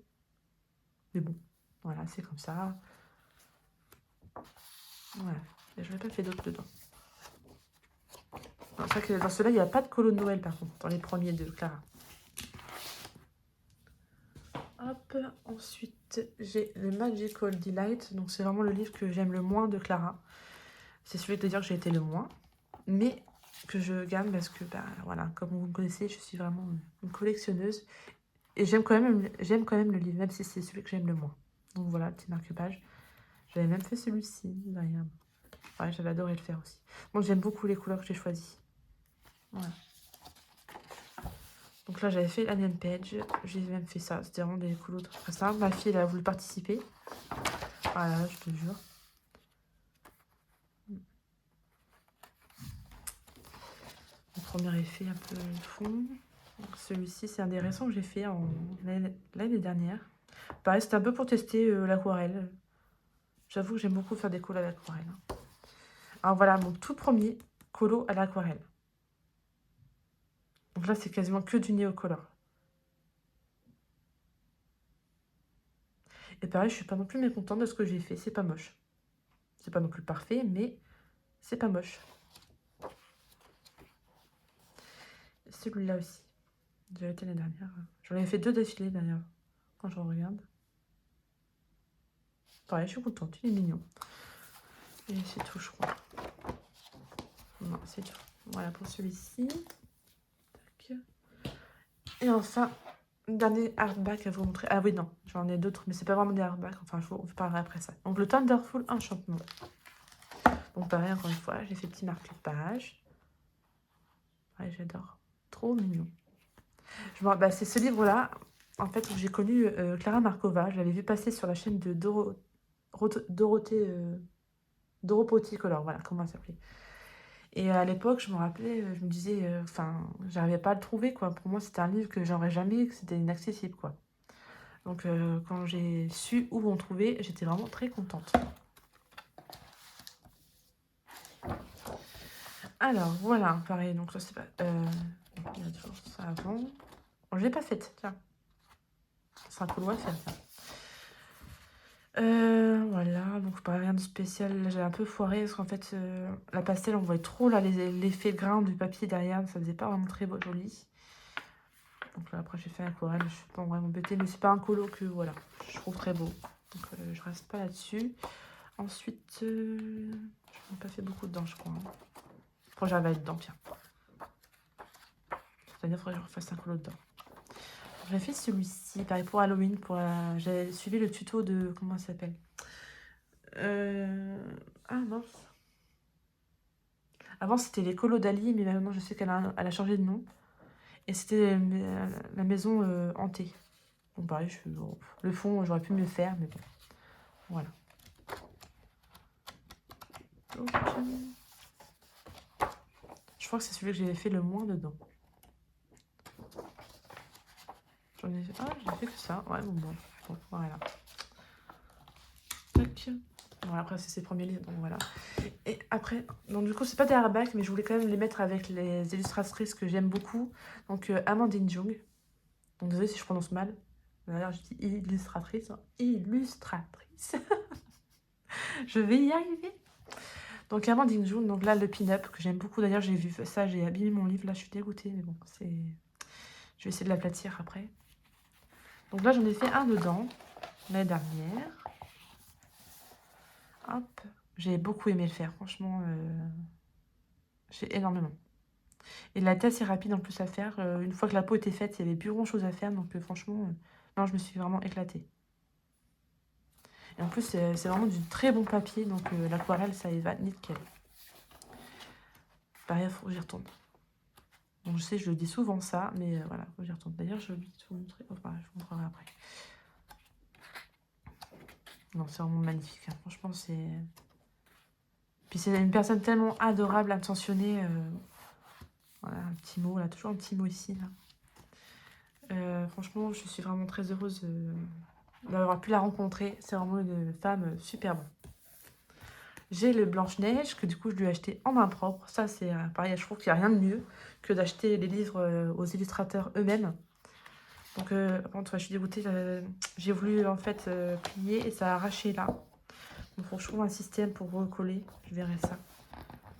Mais bon, voilà, c'est comme ça. Voilà, et je n'ai pas fait d'autres dedans. C'est vrai que dans ceux-là, il n'y a pas de colo de Noël par contre, dans les premiers de Clara. Hop, ensuite j'ai le Magical Delight, donc c'est vraiment le livre que j'aime le moins de Clara. C'est celui de dire que j'ai été le moins, mais que je garde parce que, bah, voilà, comme vous me connaissez, je suis vraiment une collectionneuse. Et j'aime quand même le livre, même si c'est celui que j'aime le moins. Donc voilà, petit marque-page. J'avais même fait celui-ci, derrière. Ouais, j'avais adoré le faire aussi. Bon, j'aime beaucoup les couleurs que j'ai choisies. Voilà. Donc là, j'avais fait la name page. J'ai même fait ça. C'était vraiment des couleurs très simples. Ma fille, elle a voulu participer. Voilà, je te jure. Le premier effet un peu fond. Celui-ci, c'est un des récents que j'ai fait l'année dernière. Pareil, c'était un peu pour tester l'aquarelle. J'avoue que j'aime beaucoup faire des colos à l'aquarelle. Alors voilà, mon tout premier colo à l'aquarelle. Donc là, c'est quasiment que du néocolor. Et pareil, je suis pas non plus mécontente de ce que j'ai fait. C'est pas moche. C'est pas non plus parfait, mais c'est pas moche. Celui-là aussi. J'avais été l'année dernière. J'en avais fait deux d'affilée d'ailleurs, quand je regarde. Pareil, je suis contente. Il est mignon. Et c'est tout, je crois. Non, c'est tout. Voilà pour celui-ci. Et enfin, Dernier hardback à vous montrer. Ah oui, non, j'en ai d'autres, mais c'est pas vraiment des hardbacks. Enfin, on parlera après ça. Donc, le Thunderful Enchantement. Donc, pareil, encore une fois, j'ai fait petit marque-page. Ouais, j'adore. Trop mignon. Bah, c'est ce livre-là, en fait, où j'ai connu Clara Markova. Je l'avais vu passer sur la chaîne de Dorothée... Doropoticolor, voilà, comment elle s'appelait. Et à l'époque, je me rappelais, je me disais, enfin, j'arrivais pas à le trouver, quoi. Pour moi, c'était un livre que j'aurais jamais, que c'était inaccessible, quoi. Donc, quand j'ai su où on trouvait, j'étais vraiment très contente. Alors, voilà, pareil, donc ça, c'est pas... il y a toujours ça avant. Bon, je l'ai pas faite, tiens. C'est un couloir à faire, ça. Voilà, donc pas rien de spécial. Là, j'ai un peu foiré parce qu'en fait, la pastel, on voyait trop là l'effet grain du papier derrière. Ça faisait pas vraiment très joli. Donc là, après, j'ai fait un aquarelle. Je suis pas vraiment embêtée, mais c'est pas un colo que voilà, je trouve très beau. Donc je reste pas là-dessus. Ensuite, je n'ai pas fait beaucoup dedans, je crois. Hein. Faut que j'arrive à être dedans, tiens. C'est-à-dire, il faudrait que je refasse un colo dedans. J'ai fait celui-ci, pareil pour Halloween. J'ai suivi le tuto de. Comment ça s'appelle Ah mince. Avant, c'était les colos d'Ali, mais maintenant, je sais elle a changé de nom. Et c'était la maison hantée. Donc, pareil, le fond, j'aurais pu mieux faire, mais bon. Voilà. Donc, je crois que c'est celui que j'ai fait le moins dedans. J'en ai fait... Ah, j'ai fait que ça. Ouais, bon, voilà. Tac. Bon, après, c'est ses premiers livres, donc voilà. Et après, donc du coup, c'est pas des hardbacks, mais je voulais quand même les mettre avec les illustratrices que j'aime beaucoup. Donc, Amandine Jung. Donc, désolée si je prononce mal. D'ailleurs, je dis illustratrice. Hein. Illustratrice. Je vais y arriver. Donc, Amandine Jung. Donc là, le pin-up que j'aime beaucoup. D'ailleurs, j'ai vu ça, j'ai abîmé mon livre. Là, je suis dégoûtée, mais bon, c'est... Je vais essayer de l'aplatir après. Donc là, j'en ai fait un dedans, l'année dernière. Hop. J'ai beaucoup aimé le faire, franchement. J'ai énormément. Et il a été assez rapide en plus à faire. Une fois que la peau était faite, il n'y avait plus grand chose à faire. Donc franchement, non, je me suis vraiment éclatée. Et en plus, c'est vraiment du très bon papier. Donc l'aquarelle, ça y va nickel. Pareil, il faut que j'y retourne. Bon, je sais, je le dis souvent ça, mais voilà, il faut que j'y retourne. D'ailleurs, j'ai oublié de vous montrer. Enfin, je vous montrerai après. Non, c'est vraiment magnifique. Hein. Franchement, c'est... Puis c'est une personne tellement adorable, attentionnée. Voilà, un petit mot, là, toujours un petit mot ici. Là. Franchement, je suis vraiment très heureuse d'avoir pu la rencontrer. C'est vraiment une femme superbe. J'ai le Blanche-Neige, que du coup, je lui ai acheté en main propre. Ça, c'est pareil, je trouve qu'il n'y a rien de mieux que d'acheter les livres aux illustrateurs eux-mêmes. Donc, par contre, je suis dégoûtée. J'ai voulu, en fait, plier et ça a arraché là. Donc, il faut que je trouve un système pour recoller. Je verrai ça.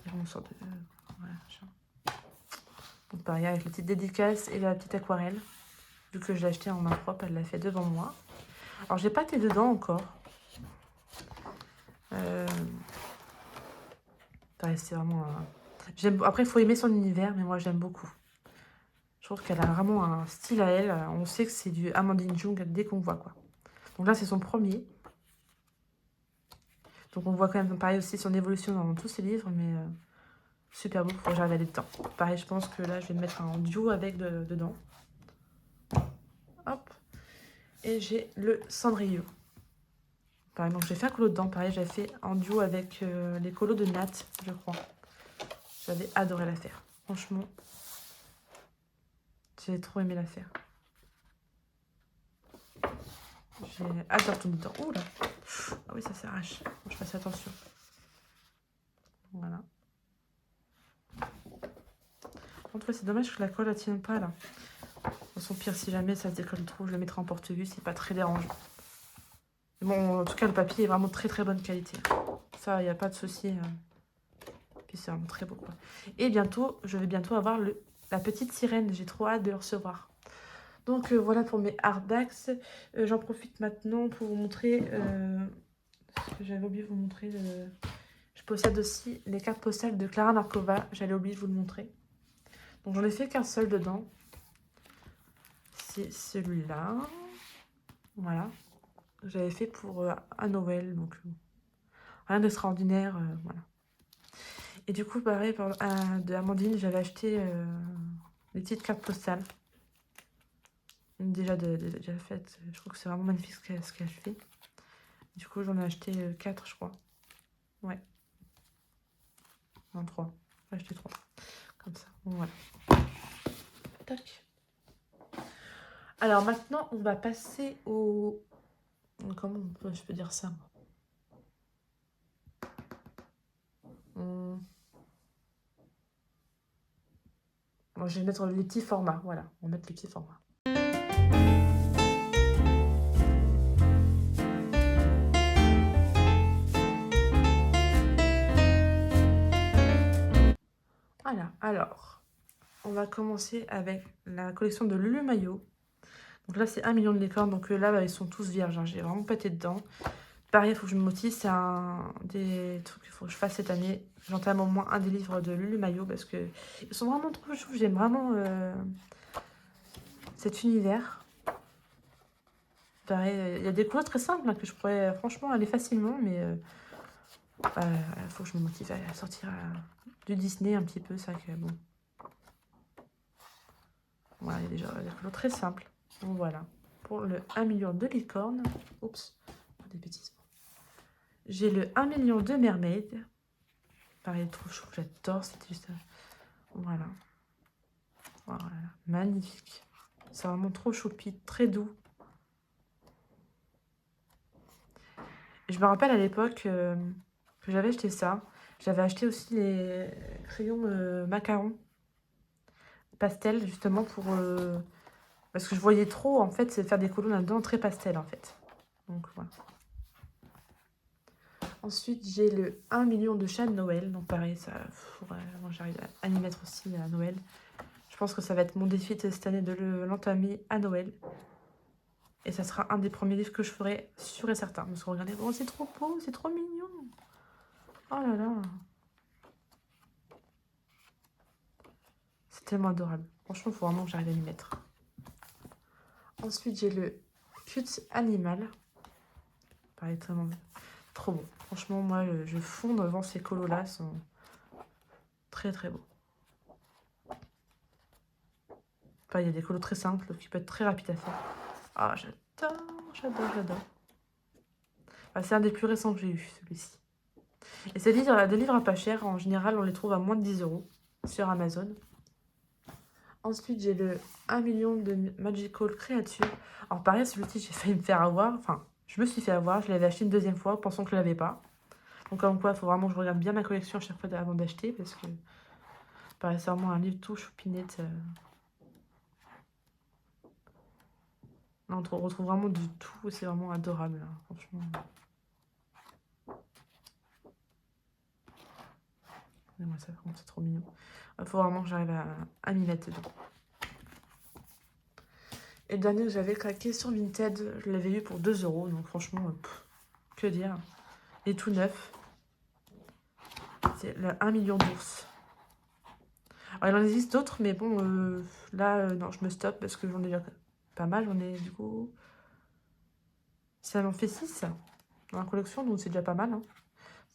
Il y a une sorte de... voilà, donc, pareil, avec la petite dédicace et la petite aquarelle. Vu que je l'ai acheté en main propre, elle l'a fait devant moi. Alors, j'ai pas été dedans encore. Pareil, c'est vraiment un... Après, il faut aimer son univers, mais moi, j'aime beaucoup. Je trouve qu'elle a vraiment un style à elle. On sait que c'est du Amandine Jung dès qu'on voit, quoi. Donc là, c'est son premier. Donc, on voit quand même, pareil, aussi son évolution dans tous ses livres, mais super beau. Faut que j'arrive à aller dedans. Pareil, je pense que là, je vais me mettre en duo avec dedans. Hop. Et j'ai le Cendrillon. Pareil, donc j'ai fait un colo dedans. Pareil, j'ai fait en duo avec les colos de Nat, je crois. J'avais adoré la faire. Franchement, j'ai trop aimé la faire. J'ai hâte de retourner dedans. Ouh là. Ah oui, ça s'arrache. Faut que je fasse attention. Voilà. En tout cas, c'est dommage que la colle ne tienne pas là. De toute façon, pire, si jamais ça se décolle trop, je le mettrai en porte-vue. C'est pas très dérangeant. Mais bon, en tout cas, le papier est vraiment très très bonne qualité. Ça, il n'y a pas de souci. Puis c'est vraiment très beau. Quoi. Et bientôt, je vais bientôt avoir la petite sirène. J'ai trop hâte de le recevoir. Donc voilà pour mes hardbacks. J'en profite maintenant pour vous montrer ce que j'avais oublié de vous montrer. Je possède aussi les cartes postales de Clara Markova. J'allais oublier de vous le montrer. Donc j'en ai fait qu'un seul dedans. c'est celui-là. Voilà. J'avais fait pour un Noël, donc rien d'extraordinaire, voilà. Et du coup, pareil, de Amandine, j'avais acheté des petites cartes postales. Une déjà faites. Je trouve que c'est vraiment magnifique ce qu'elle fait. Du coup, j'en ai acheté 4, je crois. Ouais. Non, 3. J'ai acheté 3. Comme ça. Bon, voilà. Tac. Alors maintenant, on va passer au... Comment je peux dire ça? Bon, je vais mettre les petits formats. Voilà, on va mettre les petits formats. Voilà, alors, on va commencer avec la collection de Lulu Maillot. Donc là, c'est 1 million de licornes. Donc là, bah, ils sont tous vierges. Hein. J'ai vraiment pas été dedans. Pareil, il faut que je me motive. C'est un des trucs qu'il faut que je fasse cette année. J'entame au moins un des livres de Lulu Maillot parce que ils sont vraiment trop chou. J'aime vraiment cet univers. Pareil, il y a des couleurs très simples hein, que je pourrais franchement aller facilement, mais il faut que je me motive à sortir du Disney un petit peu. Ça que bon. Voilà, il y a déjà des couleurs très simples. Donc voilà, pour le 1 million de licornes. Oups, des bêtises. J'ai le 1 million de mermaids. Pareil, trop chou, j'adore, c'était juste... Voilà. Voilà, magnifique. C'est vraiment trop choupi, très doux. Et je me rappelle à l'époque que j'avais acheté ça. J'avais acheté aussi les crayons macarons pastel, justement, pour... parce que je voyais trop, en fait, c'est faire des colos là-dedans très pastel, en fait. Donc, voilà. Ensuite, j'ai le 1 million de chats de Noël. Donc, pareil, ça, moi, j'arrive à y mettre aussi à Noël. Je pense que ça va être mon défi de cette année de l'entamer à Noël. Et ça sera un des premiers livres que je ferai, sûr et certain. Parce que regardez, oh, c'est trop beau, c'est trop mignon. Oh là là. C'est tellement adorable. Franchement, il faut vraiment que j'arrive à m'y mettre. Ensuite, j'ai le Cute Animal. Pareil, tellement trop beau. Franchement, moi, je fonds devant ces colos-là. Ils sont très, très beaux. Enfin, il y a des colos très simples qui peuvent être très rapides à faire. Ah, j'adore, j'adore, j'adore. Enfin, c'est un des plus récents que j'ai eu, celui-ci. Et ces livres, des livres à pas cher, en général, on les trouve à moins de 10 € sur Amazon. Ensuite, j'ai le 1 million de Magical Creatures. Alors, pareil, celui-ci, j'ai failli me faire avoir. Enfin, je me suis fait avoir. Je l'avais acheté une deuxième fois, pensant que je ne l'avais pas. Donc, comme quoi, il faut vraiment que je regarde bien ma collection à chaque fois avant d'acheter. Parce que, pareil, c'est vraiment un livre tout choupinette. Là, on retrouve vraiment du tout. C'est vraiment adorable, hein, franchement. Regardez-moi ça, c'est trop mignon. Il faut vraiment que j'arrive à m'y mettre dedans. Et le dernier que j'avais craqué sur Vinted, je l'avais eu pour 2 €. Donc franchement, que dire. Et tout neuf. C'est le 1 million d'ours. Alors il en existe d'autres, mais bon, là, non, je me stoppe parce que j'en ai déjà pas mal. J'en ai du coup... Ça m'en fait 6 dans la collection, donc c'est déjà pas mal. Hein.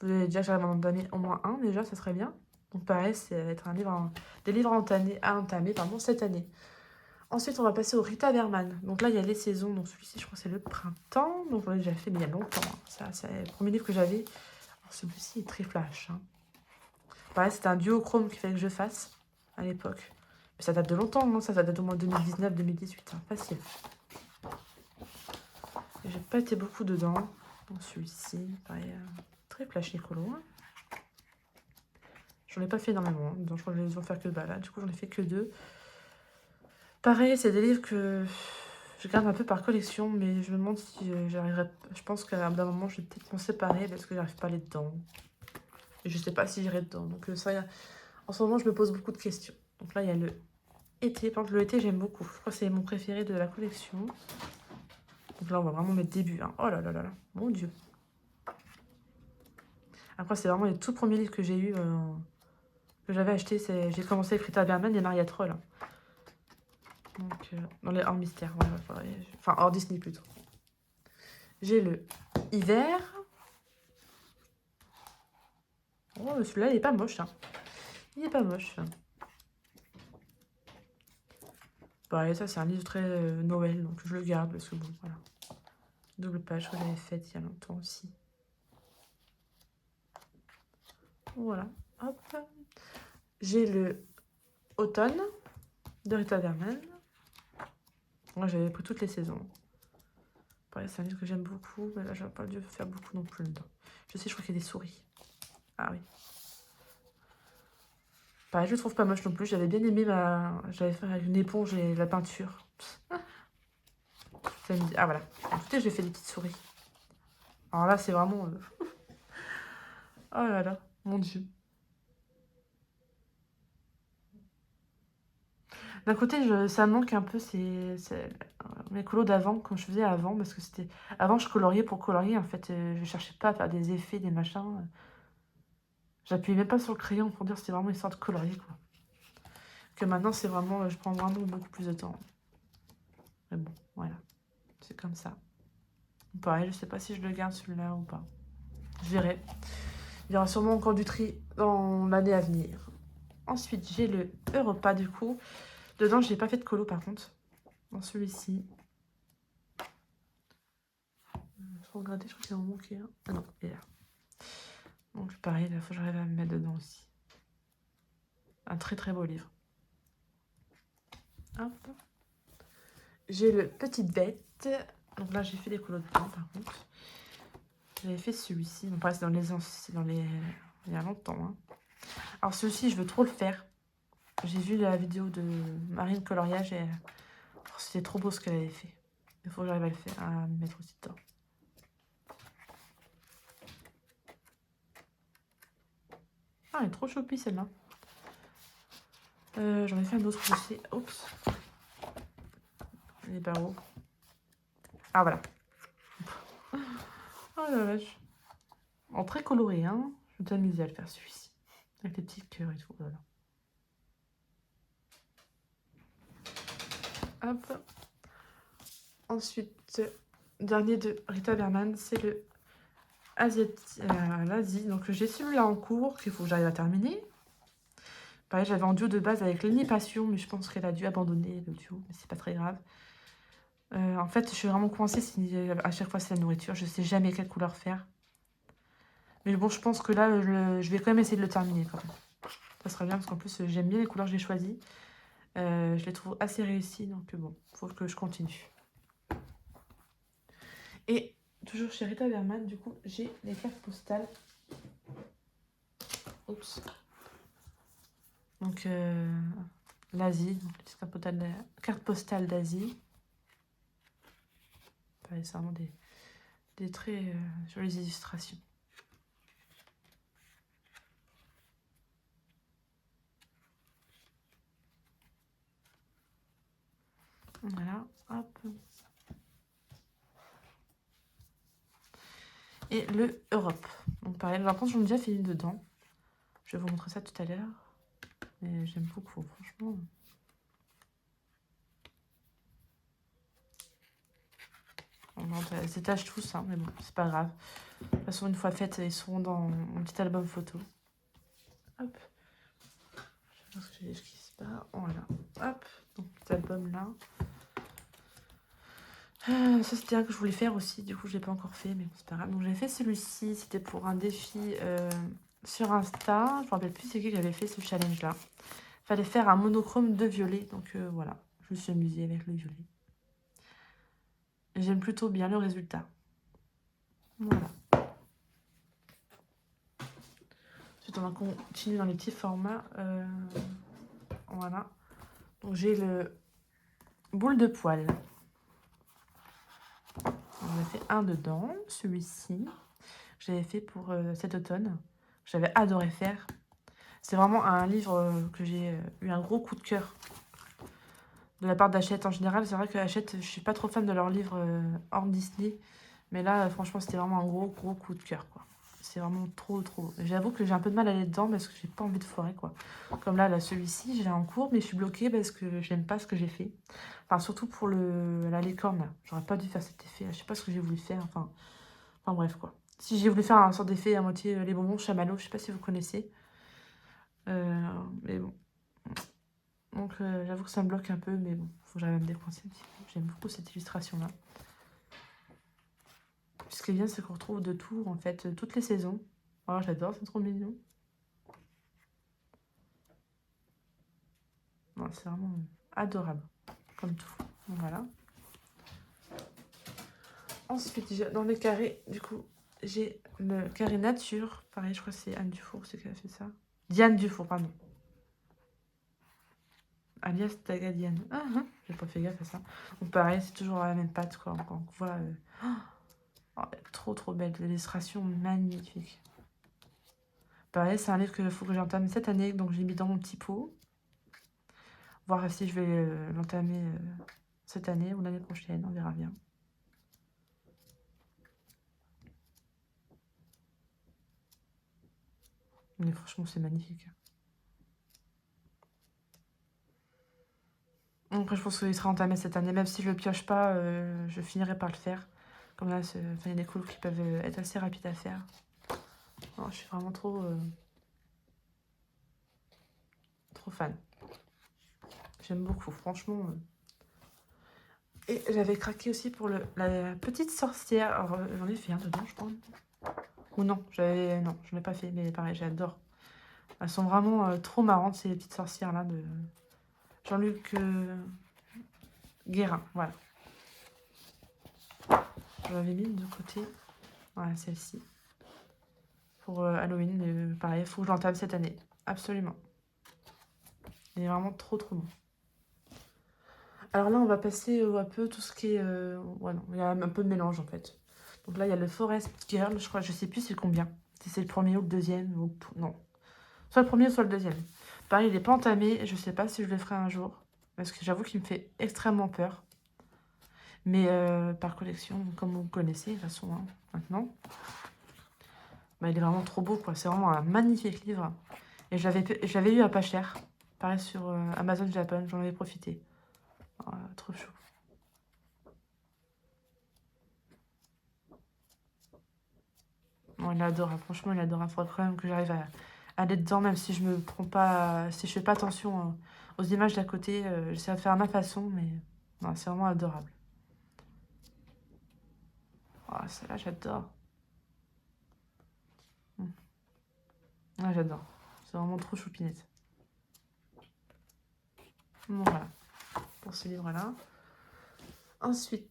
Vous avez déjà, j'arrive à en donner au moins un déjà, ça serait bien. Donc pareil, ça va être un livre, des livres à entamer cette année. Ensuite, on va passer au Rita Berman. Donc là, il y a les saisons. Donc celui-ci, je crois que c'est le printemps. Donc j'en ai déjà fait, mais il y a longtemps. Hein. Ça, c'est le premier livre que j'avais. Celui-ci est très flash. Hein. Pareil, c'était un duochrome qu'il fallait que je fasse à l'époque. Mais ça date de longtemps, non? Ça date au moins 2019-2018. Hein. Facile. J'ai pas été beaucoup dedans. Donc celui-ci, pareil, très flash Nicolo. Hein. J'en ai pas fait énormément. Hein. Donc je crois que je vais en faire que 2. Là, du coup, j'en ai fait que 2. Pareil, c'est des livres que je garde un peu par collection, mais je me demande si j'arriverai... Je pense qu'à un moment, je vais peut-être m'en séparer parce que j'arrive pas à aller dedans. Et je sais pas si j'irai dedans. Donc ça, en ce moment, je me pose beaucoup de questions. Donc là, il y a le été. Par exemple, le été, j'aime beaucoup. Je crois que c'est mon préféré de la collection. Donc là, on va vraiment mettre début. Hein. Oh là là là là, mon Dieu. Après, c'est vraiment les tout premiers livres que j'ai eu, que j'avais acheté. J'ai commencé avec Rita Berman et Maria Troll. Hein. Donc, dans les hors mystère, voilà, enfin hors Disney plutôt. J'ai le hiver. Oh, celui-là, il est pas moche, hein. Il est pas moche. Bah, et ça, c'est un livre très Noël, donc je le garde parce que bon, voilà. Double page que j'avais faite il y a longtemps aussi. Voilà, hop. J'ai le Automne de Rita Berman. Moi, j'avais pris toutes les saisons. Pareil, c'est un livre que j'aime beaucoup, mais là, j'aurais pas dû faire beaucoup non plus dedans. Je sais, je crois qu'il y a des souris. Ah oui. Pareil, je le trouve pas moche non plus. J'avais bien aimé j'avais fait avec une éponge et la peinture. Ça me dit... Ah voilà. Écoutez, j'ai fait des petites souris. Alors là, c'est vraiment... Oh là là, mon Dieu. D'un côté, ça me manque un peu mes colos d'avant, quand je faisais avant, parce que c'était... Avant, je coloriais pour colorier, en fait. Je cherchais pas à faire des effets, des machins. J'appuyais même pas sur le crayon pour dire que c'était vraiment histoire de colorier, quoi. Que maintenant, c'est vraiment... Je prends vraiment beaucoup plus de temps. Mais bon, voilà. C'est comme ça. Pareil, je sais pas si je le garde celui-là ou pas. Je verrai. Il y aura sûrement encore du tri dans l'année à venir. Ensuite, j'ai le Europa, du coup. Dedans, j'ai pas fait de colo, par contre. Dans celui-ci. Faut regarder, je crois qu'il en manquait un. Ah non, il est là. Donc pareil, il faut que j'arrive à me mettre dedans aussi. Un très très beau livre. Hop. J'ai le Petite Bête. Donc là, j'ai fait des colos dedans, par contre. J'avais fait celui-ci. Donc pareil, c'est dans les... Il y a longtemps. Hein. Alors celui-ci, je veux trop le faire. J'ai vu la vidéo de Marine Coloriage et c'était trop beau ce qu'elle avait fait. Il faut que j'arrive à le faire, à me mettre aussi dedans. Ah, elle est trop choupie celle-là. J'en ai fait un autre aussi. Oups. Il est pas haut. Ah, voilà. Oh la vache. En très coloré, hein. Je vais t'amuser à le faire celui-ci. Avec les petits cœurs et tout. Voilà. Hop. Ensuite, dernier de Rita Berman, c'est le l'Asie. Donc j'ai celui-là en cours qu'il faut que j'arrive à terminer. Pareil, j'avais en duo de base avec Lénie Passion, mais je pense qu'elle a dû abandonner le duo, mais c'est pas très grave. En fait, je suis vraiment coincée si à chaque fois c'est la nourriture. Je sais jamais quelle couleur faire. Mais bon, je pense que là, je vais quand même essayer de le terminer quand même. Ça sera bien parce qu'en plus, j'aime bien les couleurs que j'ai choisies. Je les trouve assez réussies, donc bon, faut que je continue. Et toujours chez Rita Berman, du coup, j'ai les cartes postales. Oups. Donc, l'Asie, donc les cartes postales d'Asie. C'est vraiment des très jolies illustrations. Voilà, hop. Et le Europe. Donc pareil, par contre, j'en ai déjà fait une dedans. Je vais vous montrer ça tout à l'heure. Mais j'aime beaucoup, franchement. Elles s'étagent tous, hein, mais bon, c'est pas grave. De toute façon, une fois faites, ils seront dans mon petit album photo. Hop. Je pense que j'esquisse pas. Voilà. Hop. Donc, petit album là. Ça, c'était un que je voulais faire aussi. Du coup, je l'ai pas encore fait, mais bon, c'est pas grave. Donc, j'ai fait celui-ci. C'était pour un défi sur Insta. Je me rappelle plus c'est qui avait fait ce challenge-là. Fallait faire un monochrome de violet. Donc, voilà. Je me suis amusée avec le violet. J'aime plutôt bien le résultat. Voilà. Ensuite, on va continuer dans les petits formats. Voilà. Donc, j'ai le boule de poil. On a fait un dedans, celui-ci. J'avais fait pour cet automne. J'avais adoré faire. C'est vraiment un livre que j'ai eu un gros coup de cœur de la part d'Hachette. En général, c'est vrai que Hachette, je suis pas trop fan de leurs livres hors Disney. Mais là, franchement, c'était vraiment un gros coup de cœur, quoi. C'est vraiment trop, trop. J'avoue que j'ai un peu de mal à aller dedans parce que j'ai pas envie de foirer, quoi. Comme là, celui-ci, j'ai en cours, mais je suis bloquée parce que j'aime pas ce que j'ai fait. Enfin, surtout pour la licorne, là. J'aurais pas dû faire cet effet. Je sais pas ce que j'ai voulu faire. Enfin bref, quoi. Si j'ai voulu faire un sort d'effet à moitié les bonbons chamallow, je sais pas si vous connaissez. Mais bon. Donc, j'avoue que ça me bloque un peu, mais bon, faut que j'arrive à me décoincer un petit peu. J'aime beaucoup cette illustration-là. Ce qui est bien, c'est qu'on retrouve de tout, en fait, toutes les saisons. Oh, j'adore, c'est trop mignon. Non, c'est vraiment adorable, comme tout. Donc, voilà. Ensuite, dans les carrés, du coup, j'ai le carré nature. Pareil, je crois que c'est Anne Dufour, c'est qui a fait ça. Diane Dufour, pardon. Alias Tagadiane. Ah, ah, j'ai pas fait gaffe à ça. Donc pareil, c'est toujours la même patte, quoi. Quand on voit... oh, trop, trop belle. L'illustration magnifique. Pareil, c'est un livre qu'il faut que j'entame cette année, donc j'ai mis dans mon petit pot. Voir si je vais l'entamer cette année ou l'année prochaine, on verra bien. Mais franchement, c'est magnifique. Après, je pense qu'il sera entamé cette année. Même si je le pioche pas, je finirai par le faire. Comme là, il y a des colos qui peuvent être assez rapides à faire. Non, je suis vraiment trop fan. J'aime beaucoup, franchement. Et j'avais craqué aussi pour la petite sorcière. Alors, j'en ai fait un dedans, je pense. Ou non, non, je n'en ai pas fait, mais pareil, j'adore. Elles sont vraiment trop marrantes, ces petites sorcières-là de Jean-Luc Guérin, voilà. Je l'avais mis de côté. Voilà, celle-ci. Pour Halloween, mais pareil, il faut que je l'entame cette année. Absolument. Il est vraiment trop, trop bon. Alors là, on va passer un peu tout ce qui est... ouais, non, il y a un peu de mélange, en fait. Donc là, il y a le Forest Girl, je crois, je sais plus c'est combien. Si c'est le premier ou le deuxième, ou... Non. Soit le premier, soit le deuxième. Pareil, il n'est pas entamé, je sais pas si je le ferai un jour. Parce que j'avoue qu'il me fait extrêmement peur. Mais par collection, comme vous connaissez, de toute façon, hein, maintenant. Bah, il est vraiment trop beau, quoi. C'est vraiment un magnifique livre. Et je l'avais eu à pas cher. Pareil sur Amazon Japan, j'en avais profité. Oh, trop chou. Non, il adore, franchement, il adore. Il faudrait quand même que j'arrive à aller dedans, même si je me prends pas, si je fais pas attention aux images d'à côté. J'essaie de faire à ma façon, mais non, c'est vraiment adorable. Oh, celle-là, j'adore. Ah, j'adore. C'est vraiment trop choupinette. Bon, voilà, pour ce livre-là. Ensuite,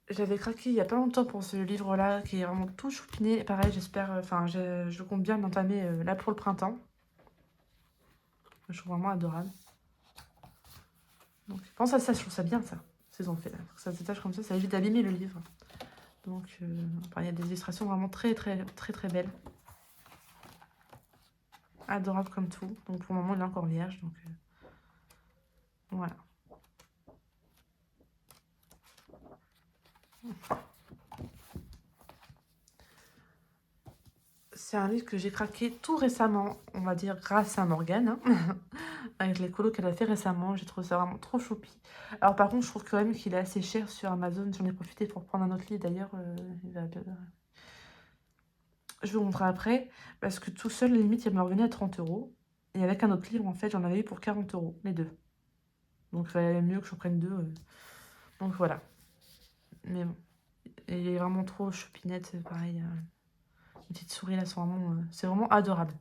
j'avais craqué il y a pas longtemps pour ce livre-là, qui est vraiment tout choupiné. Pareil, j'espère, enfin, je compte bien l'entamer là pour le printemps. Je trouve vraiment adorable. Donc, je pense à ça, je trouve ça bien, ça, ces ont fait là. Ça se détache comme ça évite d'abîmer le livre. Donc, enfin, il y a des illustrations vraiment très, très, très, très belles. Adorable comme tout. Donc, pour le moment, il est encore vierge, donc voilà. C'est un livre que j'ai craqué tout récemment, on va dire grâce à Morgane, hein, avec les colos qu'elle a fait récemment. J'ai trouvé ça vraiment trop choupi. Alors par contre, je trouve quand même qu'il est assez cher sur Amazon. J'en ai profité pour prendre un autre livre d'ailleurs. Je vais vous montrer après, parce que tout seul, limite, il me revenait à 30 €. Et avec un autre livre, en fait, j'en avais eu pour 40 €, les deux. Donc il fallait mieux que je prenne deux. Donc voilà. Mais bon, il est vraiment trop choupinette, pareil. Les petites souris là sont vraiment... c'est vraiment adorable.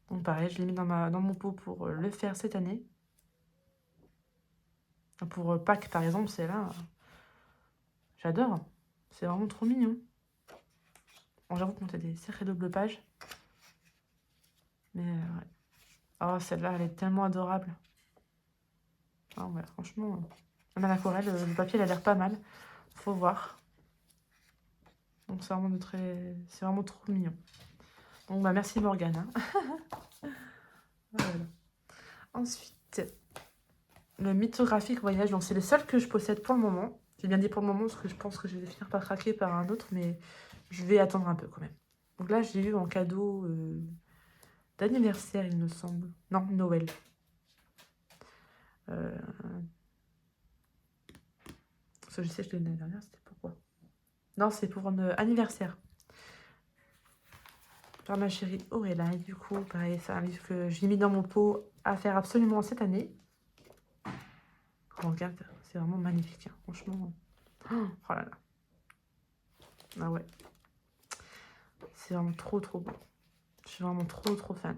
Donc pareil, je l'ai mis dans mon pot pour le faire cette année. Pour Pâques par exemple, c'est là. J'adore. C'est vraiment trop mignon. Bon, j'avoue qu'on a des sacrées double pages. Mais ouais. Oh, celle-là, elle est tellement adorable. Ah ouais, franchement. Même à l'aquarelle, le papier, il a l'air pas mal. Faut voir. Donc c'est vraiment c'est vraiment trop mignon. Donc bah merci Morgane. Hein. Voilà. Ensuite, le mythographique voyage. Donc c'est le seul que je possède pour le moment. J'ai bien dit pour le moment parce que je pense que je vais finir par craquer par un autre, mais je vais attendre un peu quand même. Donc là, j'ai eu en cadeau d'anniversaire, il me semble. Non, Noël. Euh, Parce que je sais que je l'ai eu l'année dernière, c'était pourquoi? Non, c'est pour un anniversaire. Par ma chérie Auréla. Et du coup, pareil, c'est un livre que j'ai mis dans mon pot à faire absolument cette année. Regarde, c'est vraiment magnifique, hein, franchement. Oh là là. Ah ouais. C'est vraiment trop trop beau. Je suis vraiment trop trop fan.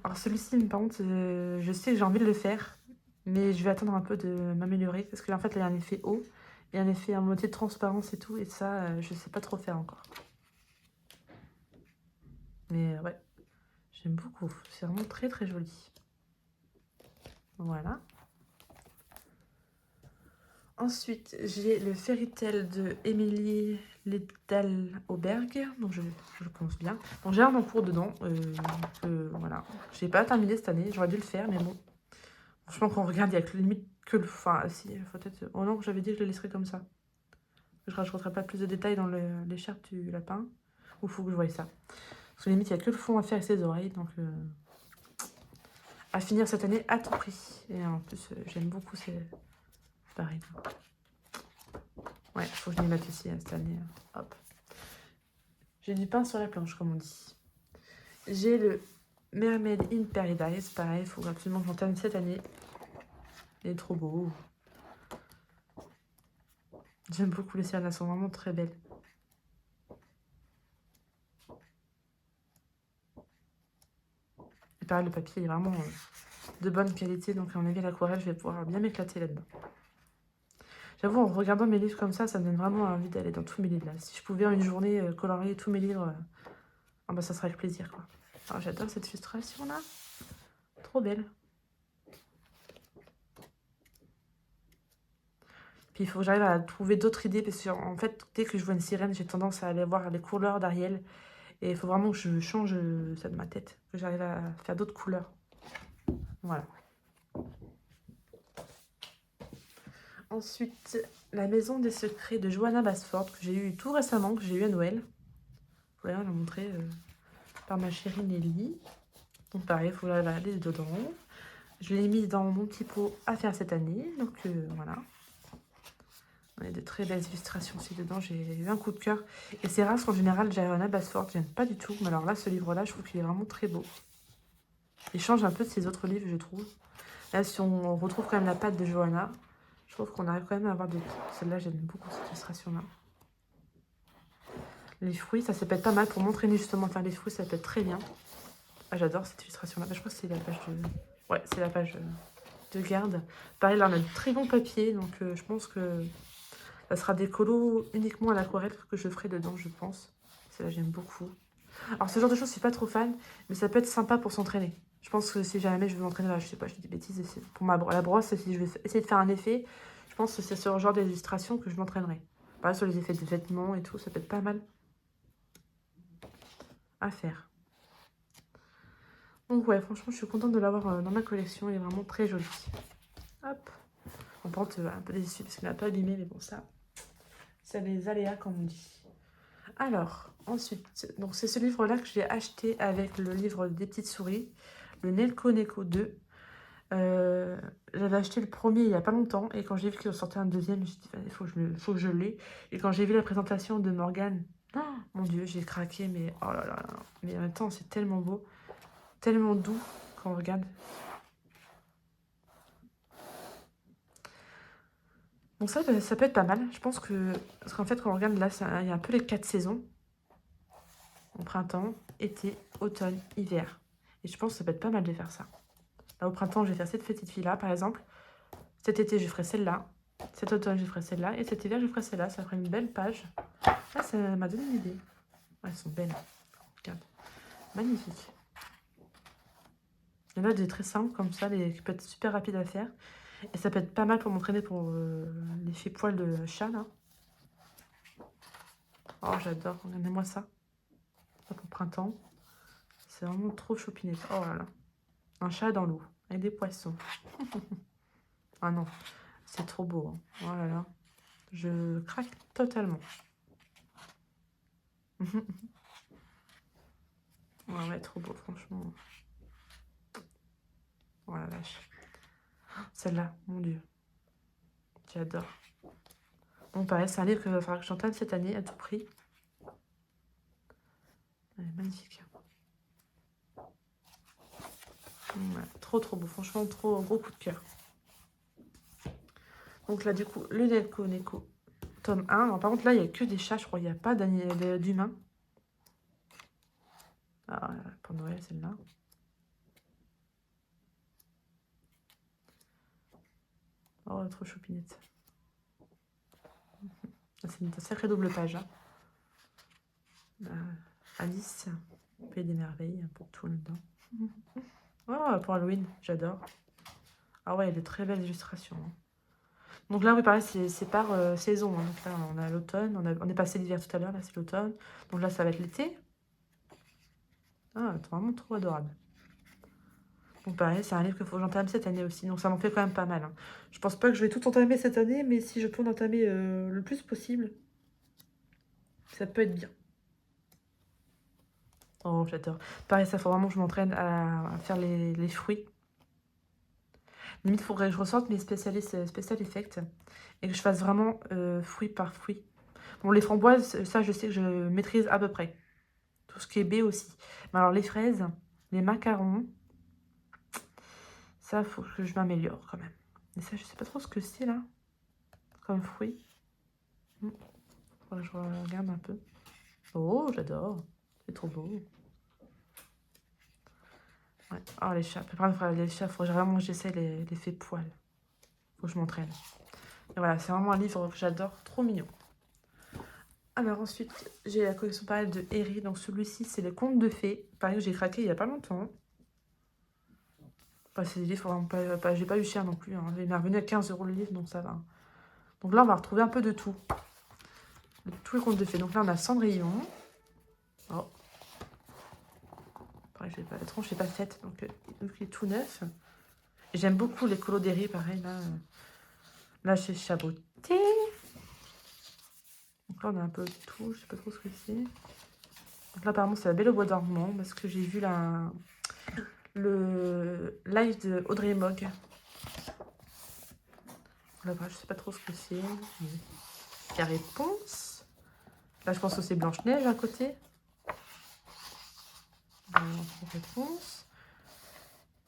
Alors celui-ci, par contre, je sais que j'ai envie de le faire, mais je vais attendre un peu de m'améliorer parce que en fait, là, il y a un effet haut et un effet en moitié de transparence et tout, et ça, je sais pas trop faire encore. Mais ouais, j'aime beaucoup. C'est vraiment très très joli. Voilà. Ensuite, j'ai le Fairy Tail de Émilie Ledal-Auberg, donc je pense bien. Donc j'ai un encours dedans, voilà. J'ai pas terminé cette année, j'aurais dû le faire, mais bon. Franchement, quand on regarde, il y a que limite que le... Enfin, si, peut-être... Oh non, j'avais dit que je le laisserais comme ça. Je rajouterai pas plus de détails dans l'écharpe du lapin. Ou faut que je voie ça. Parce que limite, il n'y a que le fond à faire et ses oreilles, donc... à finir cette année à tout prix. Et en plus, j'aime beaucoup ces... Pareil. Ouais, faut que je m'y mette aussi cette année. Hop. J'ai du pain sur la planche, comme on dit. J'ai le Mermaid in Paradise. Pareil, il faut absolument que j'en termine cette année. Il est trop beau. J'aime beaucoup les sirènes, elles sont vraiment très belles. Et pareil, le papier est vraiment de bonne qualité. Donc, à mon avis, l'aquarelle, je vais pouvoir bien m'éclater là-dedans. J'avoue, en regardant mes livres comme ça me donne vraiment envie d'aller dans tous mes livres. Là. Si je pouvais en une journée colorier tous mes livres, ah bah, ça serait avec plaisir, quoi. Alors, j'adore cette illustration-là. Trop belle. Puis il faut que j'arrive à trouver d'autres idées parce que en fait, dès que je vois une sirène, j'ai tendance à aller voir les couleurs d'Ariel. Et il faut vraiment que je change ça de ma tête, que j'arrive à faire d'autres couleurs. Voilà. Ensuite, La Maison des Secrets de Johanna Basford, que j'ai eu tout récemment, que j'ai eu à Noël. Voilà, je l'ai montré par ma chérie Nelly. Donc pareil, il faut aller dedans. Je l'ai mise dans mon petit pot à faire cette année. Donc voilà. Il y a de très belles illustrations aussi dedans. J'ai eu un coup de cœur. Et c'est rare, en général, Johanna Basford, j'aime pas du tout. Mais alors là, ce livre-là, je trouve qu'il est vraiment très beau. Il change un peu de ses autres livres, je trouve. Là, si on retrouve quand même la patte de Johanna, je trouve qu'on arrive quand même à avoir de... Celle-là, j'aime beaucoup cette illustration-là. Les fruits, ça peut être pas mal pour m'entraîner justement à faire les fruits, ça peut être très bien. Ah, j'adore cette illustration-là. Je crois que c'est la page de... Ouais, c'est la page de garde. Pareil, là, on a de très bon papier, donc je pense que ça sera des colos uniquement à l'aquarelle que je ferai dedans, je pense. Celle-là, j'aime beaucoup. Alors, ce genre de choses, je suis pas trop fan, mais ça peut être sympa pour s'entraîner. Je pense que si jamais je veux m'entraîner, là, je sais pas, je dis des bêtises, pour la brosse, si je vais essayer de faire un effet, je pense que c'est ce genre d'illustration que je m'entraînerai. Pareil, sur les effets de vêtements et tout, ça peut être pas mal à faire. Donc ouais, franchement, je suis contente de l'avoir dans ma collection. Il est vraiment très joli. Hop. On porte un peu déçu parce qu'il n'a pas abîmé, mais bon, ça, c'est les aléas, comme on dit. Alors, ensuite, donc c'est ce livre-là que j'ai acheté avec le livre des petites souris, le Nelko Neko 2. J'avais acheté le premier il n'y a pas longtemps, et quand j'ai vu qu'il en sortait un deuxième, je me suis dit, il faut que je l'ai. Et quand j'ai vu la présentation de Morgane, oh, mon Dieu, j'ai craqué, mais oh là là, mais en même temps, c'est tellement beau. Tellement doux quand on regarde. Bon, ça peut être pas mal. Je pense que... Parce qu'en fait, quand on regarde là, il y a un peu les 4 saisons. Au printemps, été, automne, hiver. Et je pense que ça peut être pas mal de faire ça. Là, au printemps, je vais faire cette petite fille-là, par exemple. Cet été, je ferai celle-là. Cet automne, je ferai celle-là. Et cet hiver, je ferai celle-là. Ça ferait une belle page. Ah, ça m'a donné une idée. Ouais, elles sont belles. Regarde. Magnifique. Il y en a des très simples comme ça, qui peuvent être super rapides à faire. Et ça peut être pas mal pour m'entraîner pour l'effet poil de chat, là. Oh, j'adore. Regardez-moi ça. Ça pour printemps. C'est vraiment trop chopinette. Oh là là. Un chat dans l'eau. Avec des poissons. Ah non. C'est trop beau. Hein. Oh là là. Je craque totalement. Ouais, trop beau, franchement. Oh la vache. Celle-là, mon Dieu. J'adore. Bon, pareil, c'est un livre qu'il va falloir que j'entame cette année à tout prix. Elle est magnifique. Ouais, trop beau. Franchement, trop gros coup de cœur. Donc là, du coup, le Delco Neko, tome 1. Alors, par contre, là, il n'y a que des chats, je crois. Il n'y a pas d'humains. Ah, pour Noël, celle-là. Oh, trop choupinette. C'est une sacrée double page. Hein. Alice, Pays des merveilles, un peu de tout là-dedans. Oh, pour Halloween, j'adore. Ah ouais, il y a de très belles illustrations. Hein. Donc là, oui, pareil, c'est par saison. Hein. Donc là, on a l'automne. On est passé l'hiver tout à l'heure. Là, c'est l'automne. Donc là, ça va être l'été. Ah, c'est vraiment trop adorable. Donc pareil, c'est un livre qu'il faut que j'entame cette année aussi. Donc ça m'en fait quand même pas mal. Hein. Je pense pas que je vais tout entamer cette année, mais si je peux en entamer le plus possible, ça peut être bien. Oh, j'adore. Pareil, ça faut vraiment que je m'entraîne à faire les fruits. Limite, il faudrait que je ressorte mes special effects et que je fasse vraiment fruit par fruit. Bon, les framboises, ça, je sais que je maîtrise à peu près. Tout ce qui est B aussi. Mais alors, les fraises, les macarons, ça, faut que je m'améliore quand même. Mais ça, je sais pas trop ce que c'est, là, comme fruit. Faudrait que je regarde un peu. Oh, j'adore. C'est trop beau. Ouais. Oh, les chats. Les chats, faudrait vraiment que j'essaie l'effet poil. Faut que je m'entraîne. Et voilà, c'est vraiment un livre que j'adore. Trop mignon. Alors ensuite, j'ai la collection pareil de Herry. Donc celui-ci, c'est les contes de fées. Pareil, j'ai craqué il y a pas longtemps. Enfin, c'est des livres vraiment pas j'ai pas eu cher non plus. Hein. Il m'est revenu à 15 € le livre, donc ça va. Donc là, on va retrouver un peu de tout. De tous les contes de fées. Donc là, on a Cendrillon. Oh. Pareil, la tronche n'est pas faite, donc il est tout neuf. J'aime beaucoup les colos d'Herry, pareil, là. Là, chez Chaboté. Donc là, on a un peu de tout. Je sais pas trop ce que c'est. Donc là, apparemment, c'est la Belle au bois dormant, parce que j'ai vu le live de Audrey Mogg. Là-bas, je sais pas trop ce que c'est. Il y a Réponse. Là, je pense que c'est Blanche-Neige à côté. Réponse.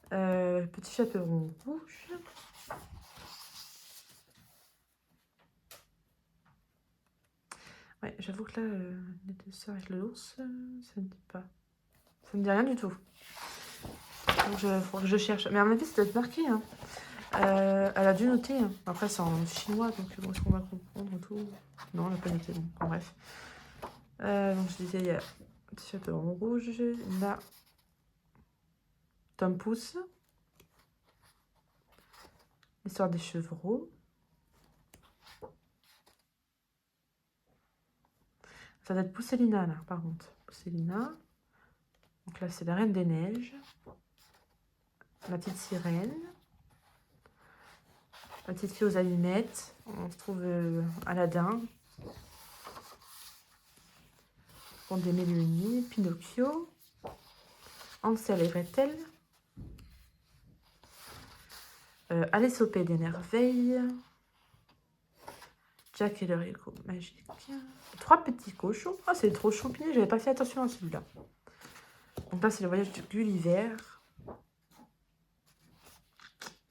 Petit chaperon rouge. Ouais, j'avoue que là, les deux sœurs avec l'ours, ça me dit pas. Ça me dit rien du tout. Donc, il faut que je cherche. Mais à mon avis, ça doit être marqué. Hein. Elle a dû noter. Hein. Après, c'est en chinois, donc bon, est-ce qu'on va comprendre tout? Non, elle n'a pas noté. Bon, bref. Donc, je disais, il y a un petit chaperon rouge. Là, Tom Pouce. L'histoire des chevreaux. Ça doit être Pousselina, là, par contre. Pousselina. Donc là, c'est la Reine des Neiges. La petite sirène. La petite fille aux allumettes. On se trouve Aladdin. Conte des Mille et une nuits. Pinocchio. Hansel et Gretel. Alice au Pays des merveilles. Jack et le Rico magique. 3 petits cochons. Ah, c'est trop choupiné, j'avais pas fait attention à celui-là. Donc là, c'est le voyage de Gulliver.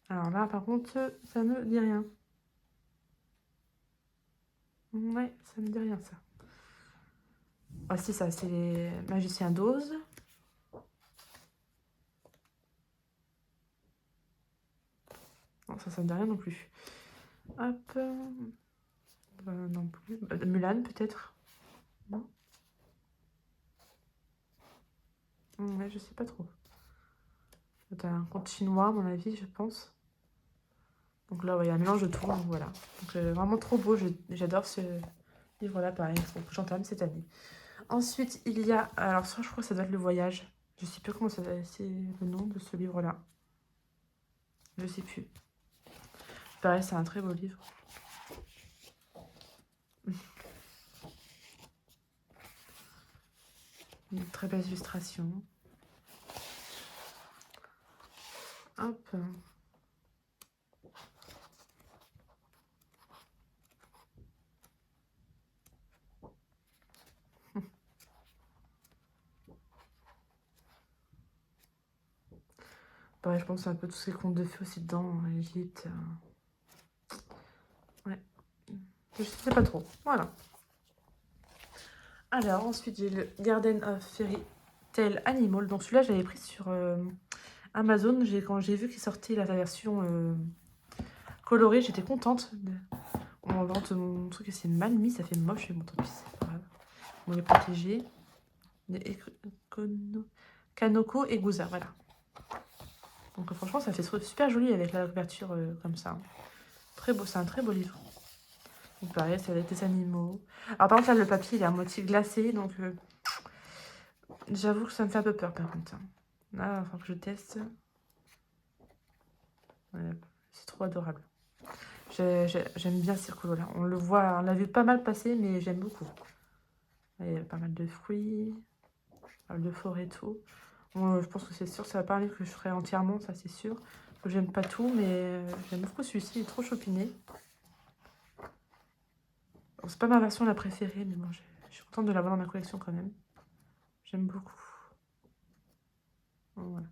Alors là, par contre, ça ne dit rien. Ouais, ça me dit rien, ça. Ah si, ça, c'est les magiciens d'Oz. Non, ça me dit rien non plus. Hop. Non plus. Mulan, peut-être. Non. Ouais, je sais pas trop. C'est un conte chinois, à mon avis, je pense. Donc là, ouais, il y a un mélange de tout, donc voilà. Donc vraiment trop beau, j'adore ce livre-là, pareil, il faut que j'entame cette année. Ensuite, il y a, alors ça, je crois que ça doit être Le Voyage. Je sais plus comment c'est le nom de ce livre-là. Je sais plus. Pareil, c'est un très beau livre. Une très belle illustration. Hop. Pareil, je pense un peu tous ces contes de fées aussi dedans, l'Égypte. Ouais. Je sais pas trop. Voilà. Alors, ensuite, j'ai le Garden of Fairy Tale Animal. Donc, celui-là, j'avais pris sur Amazon. Quand j'ai vu qu'il sortait la version colorée, j'étais contente. On vente mon truc et c'est mal mis, ça fait moche. Mais bon, tant pis, c'est pas grave. On est protégé. Kanoko et Gouza, voilà. Donc, franchement, ça fait super joli avec la couverture comme ça. Très beau, c'est un très beau livre. Donc, pareil, c'est avec des animaux. Alors, par contre, là, le papier, il est à moitié glacé, donc j'avoue que ça me fait un peu peur, par contre. Là, il faut que je teste. Ouais, c'est trop adorable. J'aime bien ces colos-là. On le voit, on l'a vu pas mal passer, mais j'aime beaucoup. Il y a pas mal de fruits, pas mal de forêt et tout. Bon, je pense que c'est sûr, ça va pas arriver que je ferai entièrement, ça c'est sûr. J'aime pas tout, mais j'aime beaucoup celui-ci, il est trop chopiné. Bon, c'est pas ma version la préférée, mais bon, je suis contente de l'avoir dans ma collection quand même. J'aime beaucoup. Bon, voilà.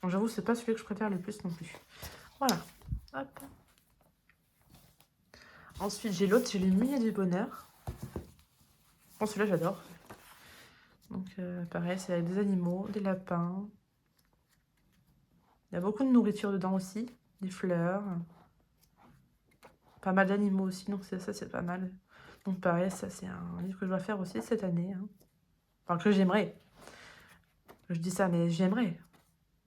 J'avoue, c'est pas celui que je préfère le plus non plus. Voilà. Hop. Ensuite, j'ai l'autre, j'ai les Musées du Bonheur. Bon, celui-là, j'adore. Donc, pareil, c'est avec des animaux, des lapins. Il y a beaucoup de nourriture dedans aussi. Des fleurs. Pas mal d'animaux aussi, donc ça, c'est pas mal. Donc, pareil, ça, c'est un livre que je dois faire aussi cette année. Hein. Enfin, que j'aimerais. Je dis ça, mais j'aimerais.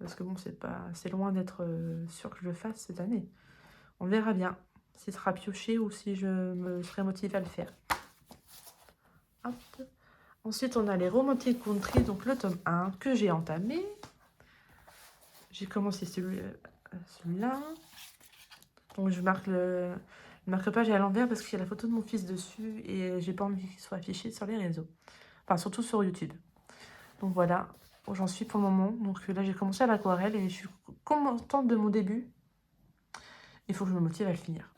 Parce que bon, c'est loin d'être sûr que je le fasse cette année. On verra bien si ce sera pioché ou si je me serai motivée à le faire. Hop. Ensuite, on a les Romantic Country, donc le tome 1 que j'ai entamé. J'ai commencé celui-là. Donc, je marque le marque-page à l'envers parce qu'il y a la photo de mon fils dessus et j'ai pas envie qu'il soit affiché sur les réseaux. Enfin, surtout sur YouTube. Donc, voilà où j'en suis pour le moment. Donc, là, j'ai commencé à l'aquarelle et je suis contente de mon début. Il faut que je me motive à le finir.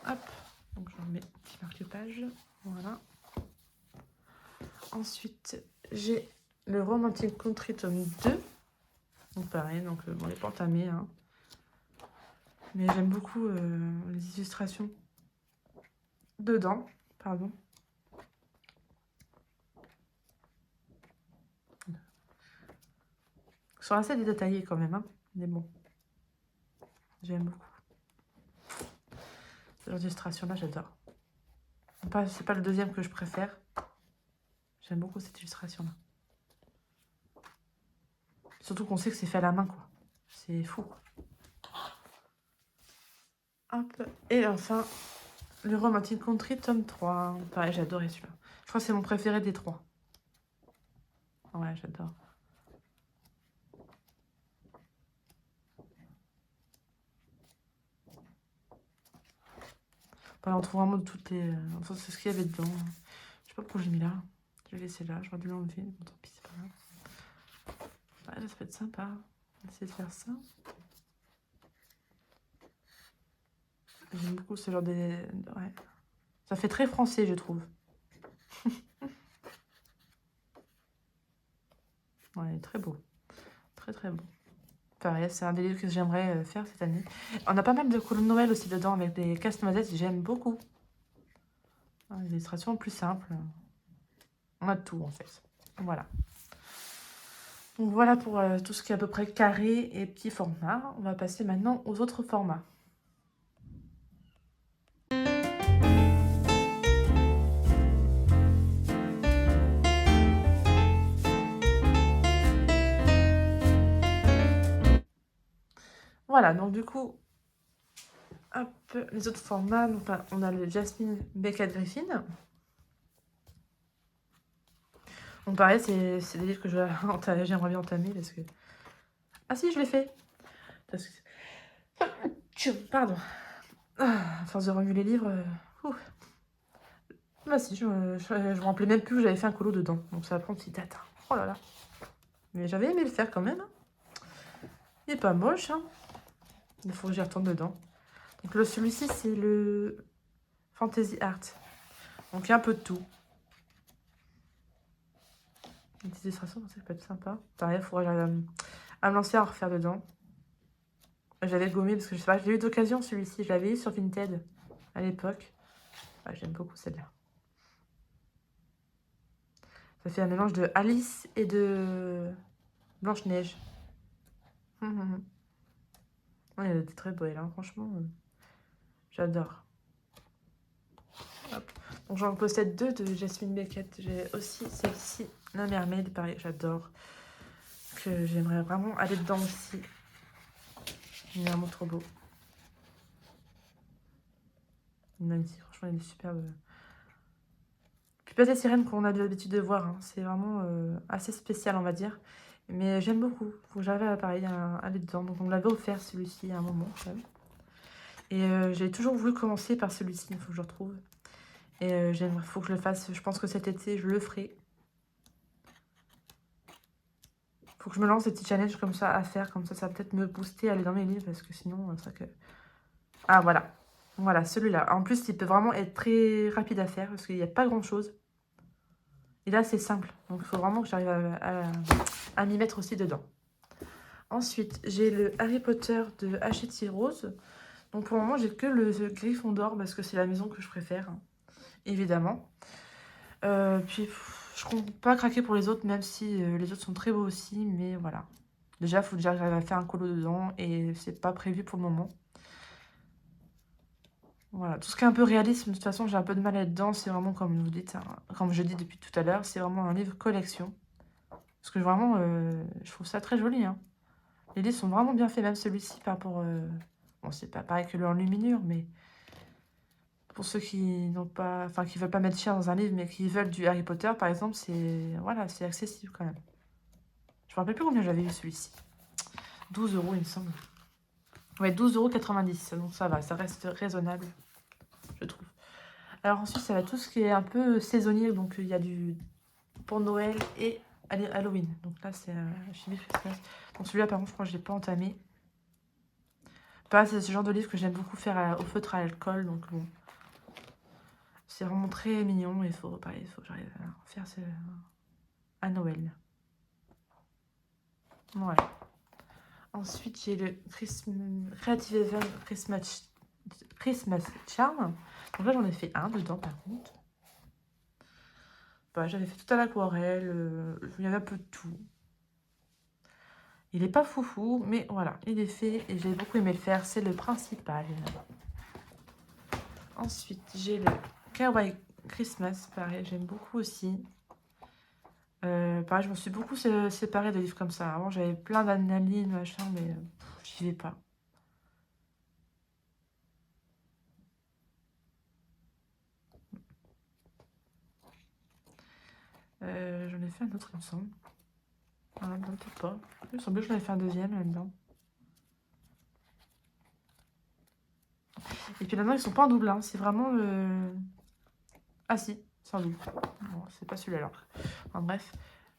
Hop. Donc, je remets un petit marque-page. Voilà. Ensuite, j'ai le Romantic Country tome 2. Donc pareil, donc bon, les pas entamés, hein. Mais j'aime beaucoup les illustrations dedans, pardon. Ils sont assez détaillés quand même, hein. Mais bon, j'aime beaucoup. Ce genre d'illustration-là, j'adore. C'est pas le deuxième que je préfère. J'aime beaucoup cette illustration-là. Surtout qu'on sait que c'est fait à la main, quoi. C'est fou. Hop. Et enfin, le Romantic Country tome 3. Pareil, j'ai adoré celui-là. Je crois que c'est mon préféré des 3. Ouais, j'adore. Enfin, on trouve vraiment toutes les... Enfin, c'est ce qu'il y avait dedans. Je sais pas pourquoi j'ai mis là. Je vais laisser là. J'aurais dû l'enlever. Bon, tant pis, c'est pas grave. Ouais, ça peut être sympa. On va essayer de faire ça. J'aime beaucoup ce genre de... Ouais. Ça fait très français, je trouve. Ouais, très beau. Très, très beau. Pareil, c'est un des livres que j'aimerais faire cette année. On a pas mal de couleurs de Noël aussi dedans avec des casse-noisettes. J'aime beaucoup. Les illustrations plus simples. On a de tout, en fait. Voilà. Donc voilà pour tout ce qui est à peu près carré et petit format. On va passer maintenant aux autres formats. Voilà, donc du coup, hop, les autres formats. Donc, on a le Jasmine Beckett Griffin. Donc pareil, c'est des livres que j'aimerais bien entamer parce que... Ah si, je l'ai fait. Parce que... Pardon. À force de remuer les livres. Ouf. Bah si, je me rappelais même plus que j'avais fait un colo dedans. Donc ça va prendre petite date. Oh là là. Mais j'avais aimé le faire quand même. Il est pas moche. Hein. Il faut que j'y retourne dedans. Donc celui-ci, c'est le Fantasy Art. Donc il y a un peu de tout. Une petite illustration, ça peut être sympa. Pareil, il faudra à me lancer à en refaire dedans. J'avais gommé parce que je sais pas, j'ai eu d'occasion celui-ci. Je l'avais eu sur Vinted à l'époque. Ah, j'aime beaucoup celle-là. Ça fait un mélange de Alice et de Blanche-Neige. Ouais, elle est très belle, hein, franchement. J'adore. Hop. Donc j'en possède deux de Jasmine Beckett. J'ai aussi celle-ci, la Mermaid, pareil, j'adore. Que j'aimerais vraiment aller dedans aussi. Il est vraiment trop beau. Magnifique, franchement, il est superbe. Puis pas des sirènes qu'on a l'habitude de voir. Hein. C'est vraiment assez spécial, on va dire. Mais j'aime beaucoup. Faut que j'arrive à, pareil, à aller dedans. Donc on me l'avait offert celui-ci à un moment. Quand même. Et j'ai toujours voulu commencer par celui-ci. Il faut que je le retrouve. Et il faut que je le fasse. Je pense que cet été, je le ferai. Faut que je me lance des petits challenges comme ça à faire. Comme ça va peut-être me booster à aller dans mes livres. Parce que sinon, c'est vrai que... Ah, voilà. Voilà, celui-là. En plus, il peut vraiment être très rapide à faire. Parce qu'il n'y a pas grand-chose. Et là, c'est simple. Donc, il faut vraiment que j'arrive à m'y mettre aussi dedans. Ensuite, j'ai le Harry Potter de Hachette Rose. Donc, pour le moment, j'ai que le Gryffondor parce que c'est la maison que je préfère, hein, évidemment. Puis, je compte pas craquer pour les autres, même si les autres sont très beaux aussi. Mais voilà. Déjà, il faut que j'arrive à faire un colo dedans et c'est pas prévu pour le moment. Voilà, tout ce qui est un peu réalisme, de toute façon, j'ai un peu de mal à être dedans. C'est vraiment, comme vous dites, hein, comme je dis depuis tout à l'heure, c'est vraiment un livre collection. Parce que vraiment, je trouve ça très joli. Hein. Les livres sont vraiment bien faits, même celui-ci par rapport... Bon, c'est pas pareil que le enluminure, mais pour ceux qui n'ont pas... Enfin, qui veulent pas mettre cher dans un livre, mais qui veulent du Harry Potter, par exemple, c'est... Voilà, c'est accessible quand même. Je me rappelle plus combien j'avais eu celui-ci. 12 euros, il me semble. Ouais, 12,90 €. Donc ça va, ça reste raisonnable, je trouve. Alors ensuite, ça va tout ce qui est un peu saisonnier. Donc il y a du... pour Noël et Halloween. Donc là, c'est Chimie Christmas. Donc celui-là, par contre, je crois que je l'ai pas entamé. Pareil, c'est ce genre de livre que j'aime beaucoup faire au feutre à l'alcool. Donc bon, c'est vraiment très mignon. Il faut, pareil, il faut que j'arrive à faire à Noël. Voilà. Ensuite, j'ai le Creative Event Christmas Charm. Donc là, j'en ai fait un dedans, par contre. Bah, j'avais fait tout à l'aquarelle. Il y avait un peu de tout. Il n'est pas foufou, mais voilà, il est fait et j'ai beaucoup aimé le faire. C'est le principal. Ensuite, j'ai le Kawaii Christmas. Pareil, j'aime beaucoup aussi. Pareil, je me suis beaucoup séparée de livres comme ça. Avant, j'avais plein d'analyses, machin, mais j'y vais pas. J'en ai fait un autre, il me semble. Ah, non, peut-être pas. Il me semblait que j'en avais fait un deuxième là-dedans. Et puis là-dedans, ils sont pas en double, hein. C'est vraiment... Ah si, c'est en double. Bon, c'est pas celui-là alors. Enfin, bref.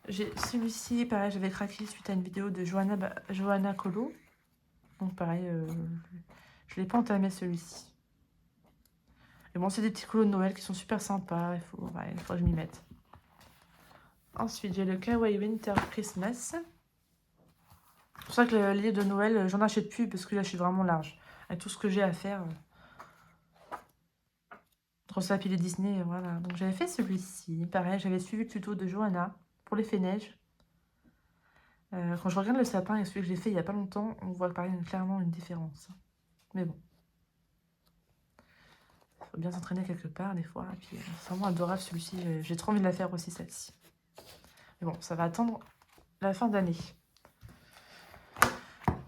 J'ai celui-ci, pareil, j'avais craqué suite à une vidéo de Johanna Colo. Donc pareil, je l'ai pas entamé celui-ci. Et bon, c'est des petits colos de Noël qui sont super sympas. Il faut que je m'y mette. Ensuite, j'ai le Kawaii Winter Christmas. C'est pour ça que le livre de Noël, j'en achète plus parce que là, je suis vraiment large. Avec tout ce que j'ai à faire. Entre ça et les Disney, voilà. Donc j'avais fait celui-ci. Pareil, j'avais suivi le tuto de Johanna pour l'effet neige. Quand je regarde le sapin et celui que j'ai fait il n'y a pas longtemps, on voit clairement une différence. Mais bon. Il faut bien s'entraîner quelque part des fois. Et puis c'est vraiment adorable celui-ci. J'ai trop envie de la faire aussi celle-ci. Mais bon, ça va attendre la fin d'année.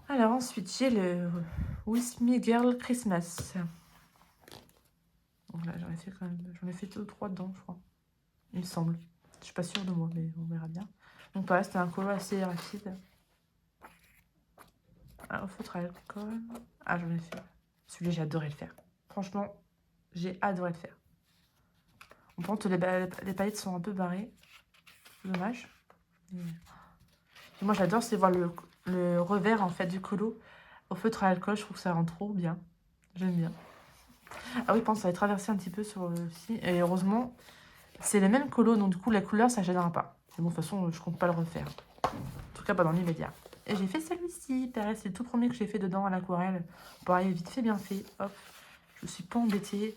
Alors ensuite, j'ai le With Me Girl Christmas. Donc là, j'en ai fait 2 ou 3 dedans, je crois. Il me semble. Je suis pas sûre de moi, mais on verra bien. Donc pareil, c'était un colo assez rapide. Au feutre à alcool. Ah, j'en ai fait. Celui-là, j'ai adoré le faire. Franchement, j'ai adoré le faire. Par contre, les paillettes sont un peu barrées. Dommage. Et moi, j'adore, c'est voir le revers, en fait, du colo au feutre à alcool. Je trouve que ça rend trop bien. J'aime bien. Ah oui, je pense que ça va traverser un petit peu sur le ci. Et heureusement, c'est les mêmes colos. Donc, du coup, la couleur, ça ne gênera pas. Mais bon, de toute façon, je compte pas le refaire. En tout cas, pas dans l'immédiat. Et j'ai fait celui-ci. Pareil, c'est le tout premier que j'ai fait dedans à l'aquarelle. Pareil, vite fait, bien fait. Hop. Je suis pas embêtée.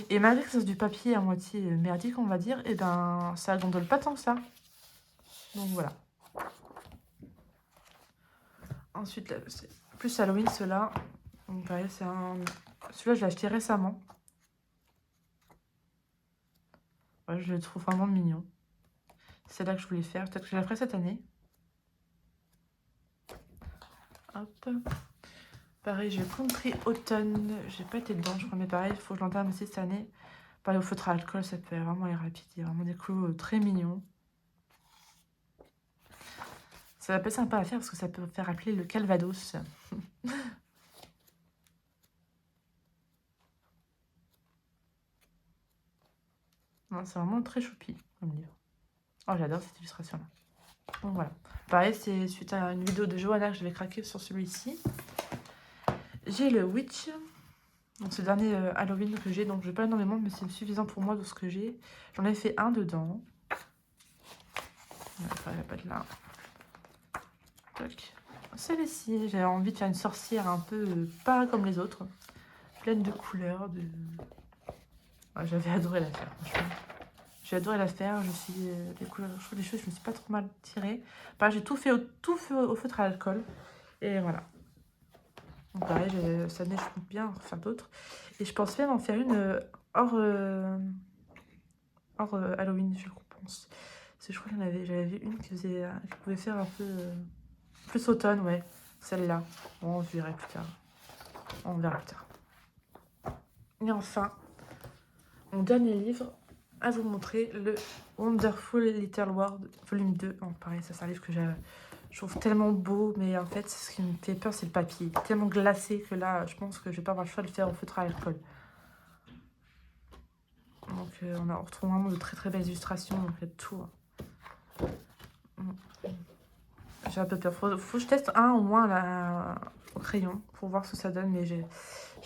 Et malgré que ça c'est du papier à moitié merdique, on va dire, et ben ça gondole pas tant que ça. Donc voilà. Ensuite, là, c'est plus Halloween, ceux-là. Donc pareil, c'est un... Celui-là, je l'ai acheté récemment. Ouais, je le trouve vraiment mignon. C'est là que je voulais faire. Peut-être que je la ferai cette année. Hop. Pareil, j'ai Country Automne. J'ai pas été dedans, je crois, mais pareil, il faut que je l'entame aussi cette année. Pareil, au feutre à alcool, ça peut vraiment aller rapide. Il y a vraiment des clous très mignons. Ça va pas être sympa à faire parce que ça peut faire appeler le Calvados. C'est vraiment très choupi comme livre. Oh, j'adore cette illustration-là. Donc voilà. Pareil, c'est suite à une vidéo de Johanna que je vais craquer sur celui-ci. J'ai le Witch. Donc c'est le dernier Halloween que j'ai. Donc je n'ai pas énormément, mais c'est suffisant pour moi de ce que j'ai. J'en ai fait un dedans. Il va pas être là. Celle-ci, j'avais envie de faire une sorcière un peu pas comme les autres. Pleine de couleurs. Ouais, j'avais adoré la faire, franchement. J'ai adoré la faire. Je suis les couleurs, je trouve les choses, je me suis pas trop mal tirée. J'ai tout fait au feutre à alcool. Et voilà. Donc pareil, cette année, je compte bien en faire d'autres. Et je pense même en faire une hors Halloween, je pense. Parce que je crois que j'avais vu une qui pouvait faire un peu plus automne, ouais. Celle-là. Bon, on verra plus tard. On verra plus tard. Et enfin, mon dernier livre à vous montrer, le Wonderful Little World, volume 2. Oh, pareil, ça c'est un livre que je trouve tellement beau, mais en fait, ce qui me fait peur, c'est le papier. Tellement glacé que là, je pense que je vais pas avoir le choix de le faire au feutre à alcool. Donc, on retrouve vraiment de très très belles illustrations, donc il y a tout. J'ai un peu peur. Faut que je teste un au moins là, au crayon pour voir ce que ça donne, mais j'ai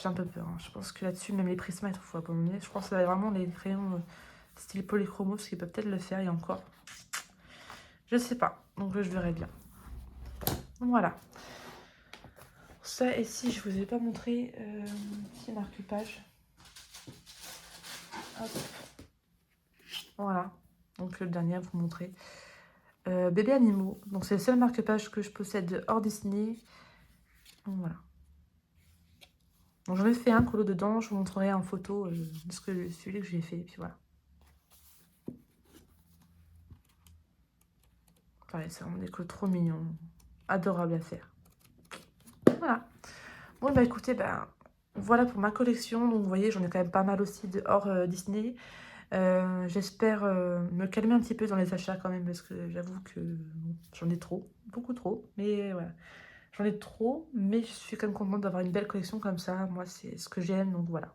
un peu peur. Je pense que là-dessus, même les prismas, il faut abandonner. Je pense que c'est vraiment les crayons style polychromos qui peuvent peut-être le faire, et encore. Je sais pas, donc je verrai bien. Donc voilà. Ça, et si je vous ai pas montré petit marque-page. Hop. Voilà. Donc le dernier à vous montrer. Bébé animaux. Donc c'est le seul marque-page que je possède hors Disney. Donc voilà. Donc j'en ai fait un colo dedans. Je vous montrerai en photo de celui que j'ai fait. Et puis voilà. Pareil, c'est vraiment des colos trop mignons. Adorables à faire. Voilà. Bon, bah écoutez, voilà pour ma collection. Donc vous voyez, j'en ai quand même pas mal aussi de hors Disney. J'espère me calmer un petit peu dans les achats quand même, parce que j'avoue que j'en ai trop, beaucoup trop. Mais voilà, j'en ai trop, mais je suis quand même contente d'avoir une belle collection comme ça. Moi, c'est ce que j'aime, donc voilà.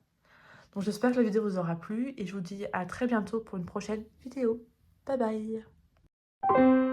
Donc j'espère que la vidéo vous aura plu et je vous dis à très bientôt pour une prochaine vidéo. Bye bye!